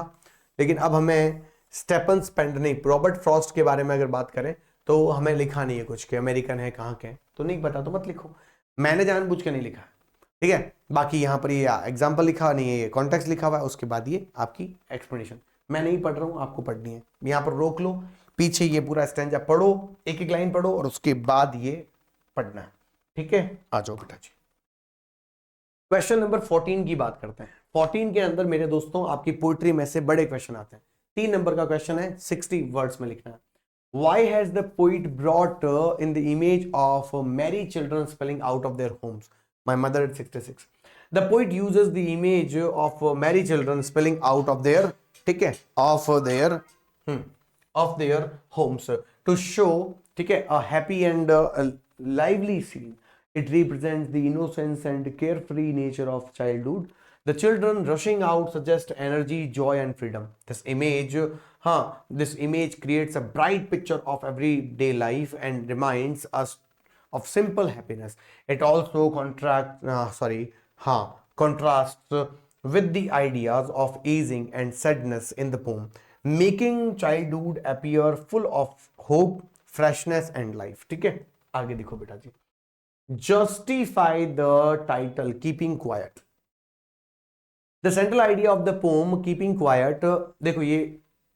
S1: लेकिन अब हमें स्टेफन स्पेंडर, नहीं, रॉबर्ट फ्रॉस्ट के बारे में अगर बात करें तो हमें लिखा नहीं है कुछ कि अमेरिकन है, कहाँ के हैं, तो नहीं पता तो मत लिखो। मैंने जानबूझ के नहीं लिखा, ठीक है। बाकी यहाँ पर ये एग्जाम्पल लिखा नहीं है, ये कॉन्टेक्स्ट लिखा हुआ है, उसके बाद ये आपकी एक्सप्लेनेशन। मैं नहीं पढ़ रहा हूँ, आपको पढ़नी है। यहाँ पर रोक लो, पीछे ये पूरा स्टैंजा पढ़ो, एक एक लाइन पढ़ो, और उसके बाद ये पढ़ना है, ठीक है। आ जाओ बेटा जी, क्वेश्चन नंबर 14 की बात करते हैं। 14 के अंदर मेरे दोस्तों आपकी पोइट्री में से बड़े क्वेश्चन आते हैं। 3 नंबर का क्वेश्चन है, 60 वर्ड्स में लिखना है। Why has the poet brought in the image of merry children spelling out of their homes? My mother at 66. The poet uses the image of merry children spelling out of their, ठीक है, of their homes to show, ठीक है, a happy and lively scene. It represents the innocence and carefree nature of childhood. The children rushing out suggest energy, joy, and freedom. This image creates a bright picture of everyday life and reminds us of simple happiness. It also contrasts with the ideas of aging and sadness in the poem, making childhood appear full of hope, freshness, and life. ठीक है, आगे देखो बेटा जी। Justify the title Keeping Quiet. The central idea of the poem Keeping Quiet, देखो ये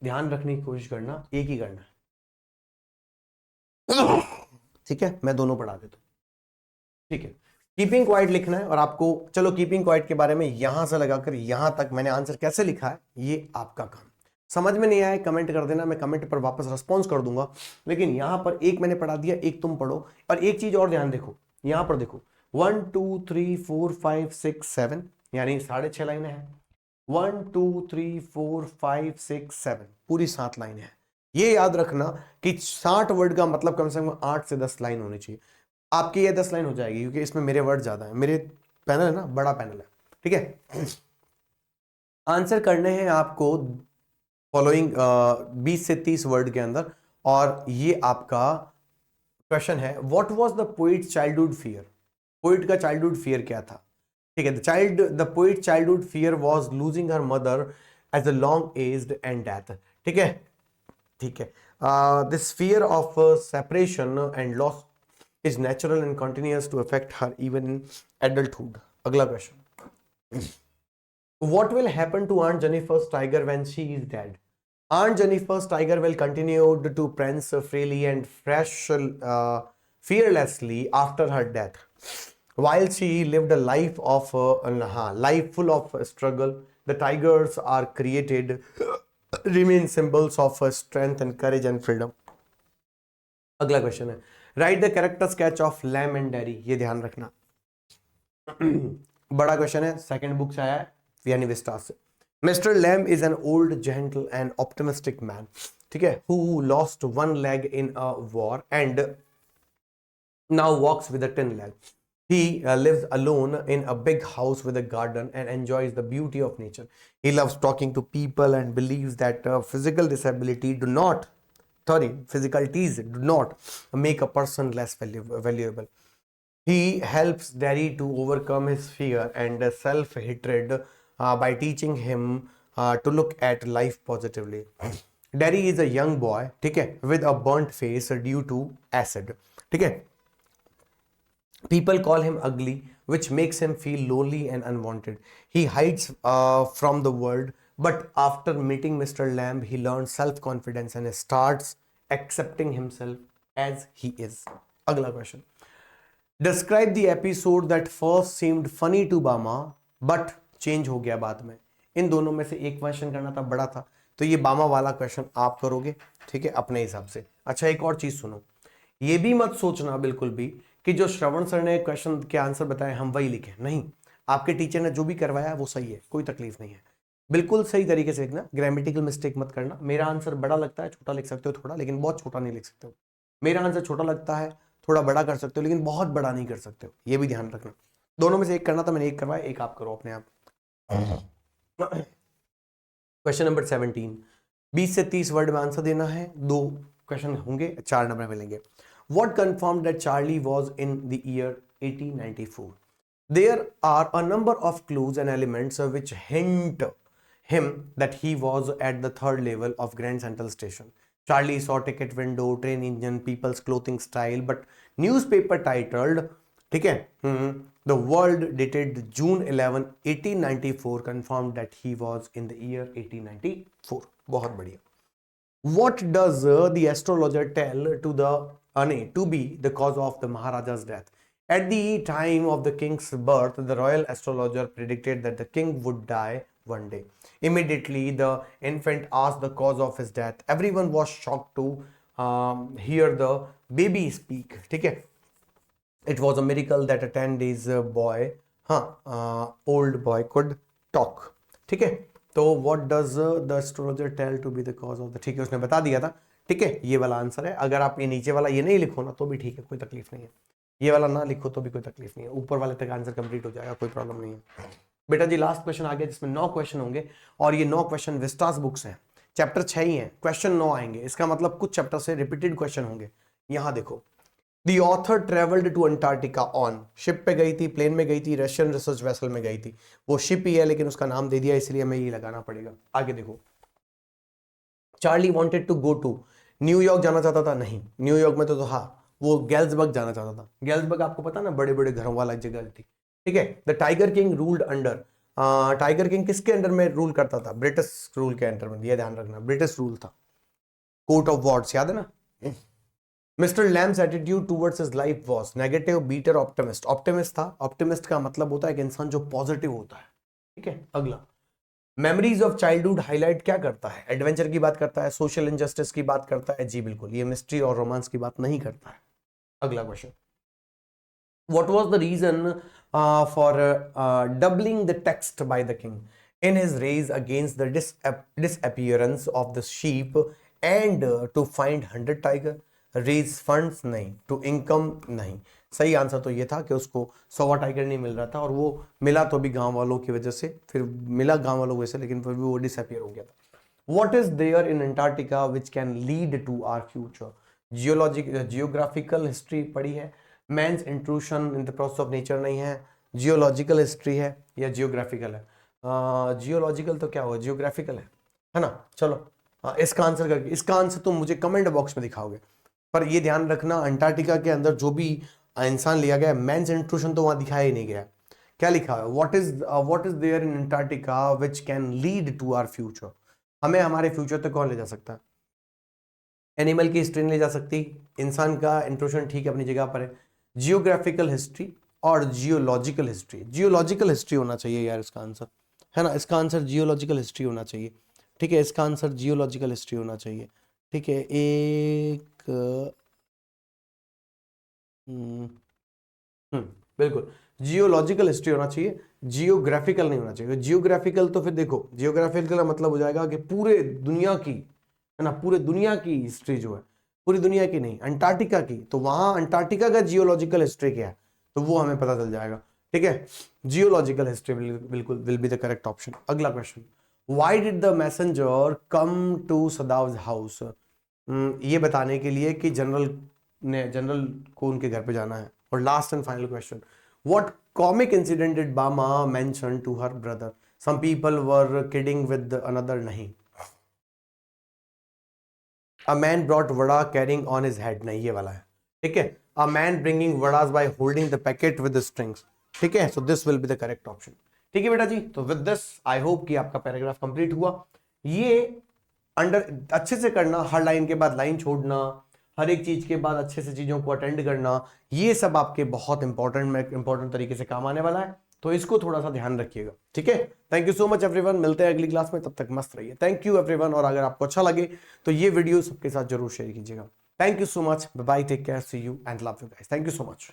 S1: ध्यान रखने की कोशिश करना, एक ही करना है, ठीक है। मैं दोनों पढ़ा देता हूं, ठीक है। कीपिंग क्वाइट लिखना है, और आपको, चलो कीपिंग क्वाइट के बारे में यहां से लगाकर यहां तक मैंने आंसर कैसे लिखा है, ये आपका काम। समझ में नहीं आया कमेंट कर देना, मैं कमेंट पर वापस रिस्पॉन्स कर दूंगा। लेकिन यहां पर एक मैंने पढ़ा दिया, एक तुम पढ़ो। और एक चीज और ध्यान देखो, यहां पर देखो 1 2 3 4 5 6 7, यानी 6.5 लाइनें हैं। 1 2 3 4 5 6 7, पूरी 7 लाइनें हैं। ये याद रखना कि 60 वर्ड का मतलब कम से कम 8 से 10 लाइन होनी चाहिए। आपकी ये 10 लाइन हो जाएगी, क्योंकि इसमें मेरे वर्ड ज्यादा है, मेरे पैनल है ना, बड़ा पैनल है, ठीक है। आंसर करने हैं आपको फॉलोइंग 20 से 30 वर्ड के अंदर। और ये आपका क्वेश्चन है, what was the poet childhood fear. Poet का चाइल्डहुड फियर क्या था, ठीक है। The poet childhood fear was losing her mother as a long aged and death, ठीक है, ठीक है। This fear of separation and loss is natural and continues to affect her even in adulthood. अगला question, What will happen to Aunt Jennifer's tiger when she is dead? Aunt Jennifer's tiger will continue to prance freely and fearlessly after her death. While she lived a life of life full of struggle, the tigers are created remain symbols of strength and courage and freedom. अगला question है, write the character sketch of Lamb and Derry. ये ध्यान रखना. बड़ा question है, second book से आया है यानी विस्टास से. Mister Lamb is an old gentle and optimistic man, ठीक है, who lost one leg in a war and now walks with a 10 leg. He lives alone in a big house with a garden and enjoys the beauty of nature. He loves talking to people and believes that physicalities do not make a person less valuable. He helps Derry to overcome his fear and self-hatred by teaching him to look at life positively. Derry is a young boy, ठीक है, with a burnt face due to acid, ठीक है. People call him ugly, which makes him feel lonely and unwanted. He hides from the world, but after meeting Mr. Lamb, he learns self-confidence and starts accepting himself as he is. Agla question. Describe the episode that first seemed funny to Bama, but change हो गया बाद में. इन दोनों में से एक question करना था, बड़ा था, तो ये बामा वाला क्वेश्चन आप करोगे, ठीक है, अपने हिसाब से. अच्छा, एक और चीज सुनो, ये भी मत सोचना बिल्कुल भी कि जो श्रवण सर ने क्वेश्चन के आंसर बताए हम वही लिखे. नहीं, आपके टीचर ने जो भी करवाया वो सही है, कोई तकलीफ नहीं है. बिल्कुल सही तरीके से लिखना, ग्रामेटिकल मिस्टेक मत करना. मेरा आंसर बड़ा लगता है, छोटा लिख सकते हो थोड़ा, लेकिन बहुत छोटा नहीं लिख सकते हो. मेरा आंसर छोटा लगता है, थोड़ा बड़ा कर सकते हो, लेकिन बहुत बड़ा नहीं कर सकते हो. ये भी ध्यान रखना. दोनों में से एक करना था, मैंने एक करवाया, एक आप करो अपने आप. Question number 17. 20 से 30 वर्ड में आंसर देना है. 2 क्वेश्चन होंगे, 4 नंबर मिलेंगे. What confirmed that Charlie was in the year 1894? There are a number of clues and elements which hint him that he was at the 3rd level of Grand Central Station. Charlie saw ticket window, train engine, people's clothing style, but newspaper titled, ठीक है, The World dated June 11, 1894 confirmed that he was in the year 1894. बहुत बढ़िया. What does the astrologer tell to be the cause of the Maharaja's death? At the time of the king's birth, the royal astrologer predicted that the king would die one day. Immediately, the infant asked the cause of his death. Everyone was shocked to hear the baby speak. ठीक है? It was a miracle that a 10 days old boy could talk. ठीक है? तो what does the astrologer tell to be the cause of the, ठीक है, उसने बता दिया था. ठीक है, ये वाला आंसर है. अगर आप ये नीचे वाला ये नहीं लिखो ना तो भी ठीक है, कोई तकलीफ नहीं है. ये वाला ना लिखो तो भी कोई तकलीफ नहीं है, ऊपर वाले तक आंसर कंप्लीट हो जाएगा, कोई प्रॉब्लम नहीं है. बेटा जी, लास्ट क्वेश्चन आ गया जिसमें 9 क्वेश्चन होंगे और ये 9 क्वेश्चन विस्टास बुक्स हैं. चैप्टर 6 ही है, क्वेश्चन 9 आएंगे. इसका मतलब कुछ चैप्टर से रिपीटेड क्वेश्चन होंगे. यहां देखो, The author traveled to Antarctica on ship पे गई थी, प्लेन में गई थी, रशियन रिसर्च वेसल में गई थी. वो शिप ही है लेकिन उसका नाम दे दिया इसलिए हमें ये लगाना पड़ेगा. आगे देखो, Charlie wanted to go to, New York जाना चाहता था. नहीं, न्यूयॉर्क में तो हाँ, वो गैल्सबर्ग जाना चाहता था. गैल्सबर्ग आपको पता ना, बड़े बड़े घरों वाला जगह थी. ठीक है. The tiger king ruled under, tiger king किसके अंडर में रूल करता था? ब्रिटिश रूल के अंडर में. ये ध्यान रखना, ब्रिटिश रूल था. कोर्ट ऑफ वॉर्ड्स याद है ना. Mister Lamb's attitude towards his life was negative, bitter, optimist. Optimist था. ऑप्टिमिस्ट का मतलब होता है कि इंसान जो पॉजिटिव होता है. ठीक है. अगला, मेमोरीज ऑफ चाइल्डहुड हाईलाइट क्या करता है? एडवेंचर की बात करता है, सोशल इनजस्टिस की बात करता है. जी बिल्कुल, ये मिस्ट्री और रोमांस की बात नहीं करता है. अगला question, what was the reason for doubling the text by the king in his rage against the disappearance of the sheep and to find 100 tiger? Raise funds नहीं, टू इनकम नहीं. सही आंसर तो ये था कि उसको 100 टाइगर नहीं मिल रहा था और वो मिला तो भी गांव वालों की वजह से, फिर मिला गांव वालों की वजह से, लेकिन फिर भी वो डिसअपीयर हो गया था. What is there in Antarctica which can lead to our future? Geographical history पढ़ी है. Man's intrusion in the process of nature नहीं है. जियोलॉजिकल हिस्ट्री है या जियोग्राफिकल है? जियोलॉजिकल तो क्या होगा, जियोग्राफिकल है ना. चलो इसका आंसर करके, इसका आंसर तुम मुझे कमेंट बॉक्स में दिखाओगे. पर ये ध्यान रखना, अंटार्कटिका के अंदर जो भी इंसान लिया गया, मेंस इंट्रूशन तो वहां दिखाया ही नहीं गया. क्या लिखा है, what is there in Antarctica which can lead to our future, हमें हमारे फ्यूचर तक कौन ले जा सकता है? एनिमल की हिस्ट्री नहीं ले जा सकती, इंसान का इंट्रोडक्शन ठीक है अपनी जगह पर है, जियोग्राफिकल हिस्ट्री और जियोलॉजिकल हिस्ट्री, जियोलॉजिकल हिस्ट्री होना चाहिए यार इसका आंसर, है ना, इसका आंसर जियोलॉजिकल हिस्ट्री होना चाहिए, ठीक है, इसका आंसर जियोलॉजिकल हिस्ट्री होना चाहिए, ठीक है। एक बिल्कुल जियोलॉजिकल हिस्ट्री होना चाहिए, जियोग्राफिकल नहीं होना चाहिए। जियोग्राफिकल तो फिर देखो, जियोग्राफिकल का मतलब हो जाएगा कि पूरे दुनिया की, है ना, पूरे दुनिया की हिस्ट्री जो है, पूरी दुनिया की नहीं, अंटार्कटिका की, तो वहां अंटार्कटिका का जियोलॉजिकल हिस्ट्री क्या है तो वो हमें पता चल जाएगा, ठीक है। जियोलॉजिकल हिस्ट्री बिल्कुल will be the correct option. अगला question, why did the messenger come to Sadao's house, ये बताने के लिए कि जनरल को उनके घर पे जाना है। और last and final question, what comic incident did Bama mention to her brother, some people were kidding with another, नहीं, a man brought vada carrying on his head, नहीं ये वाला है, ठीक है, a man bringing vadas by holding the packet with strings, ठीक है, so this will be the correct option, ठीक है बेटा जी। तो विद दिस आई होप कि आपका पैराग्राफ कंप्लीट हुआ। ये अंडर अच्छे से करना, हर लाइन के बाद लाइन छोड़ना, हर एक चीज के बाद अच्छे से चीजों को अटेंड करना, ये सब आपके बहुत इंपॉर्टेंट तरीके से काम आने वाला है, तो इसको थोड़ा सा ध्यान रखिएगा, ठीक है। Thank you so much everyone, मिलते हैं अगली क्लास में, तब तक मस्त रहिए। थैंक यू एवरीवन, और अगर आपको अच्छा लगे तो ये वीडियो सबके साथ जरूर शेयर कीजिएगा। Thank you so much, bye, take care, see you and love you guys, thank you so much.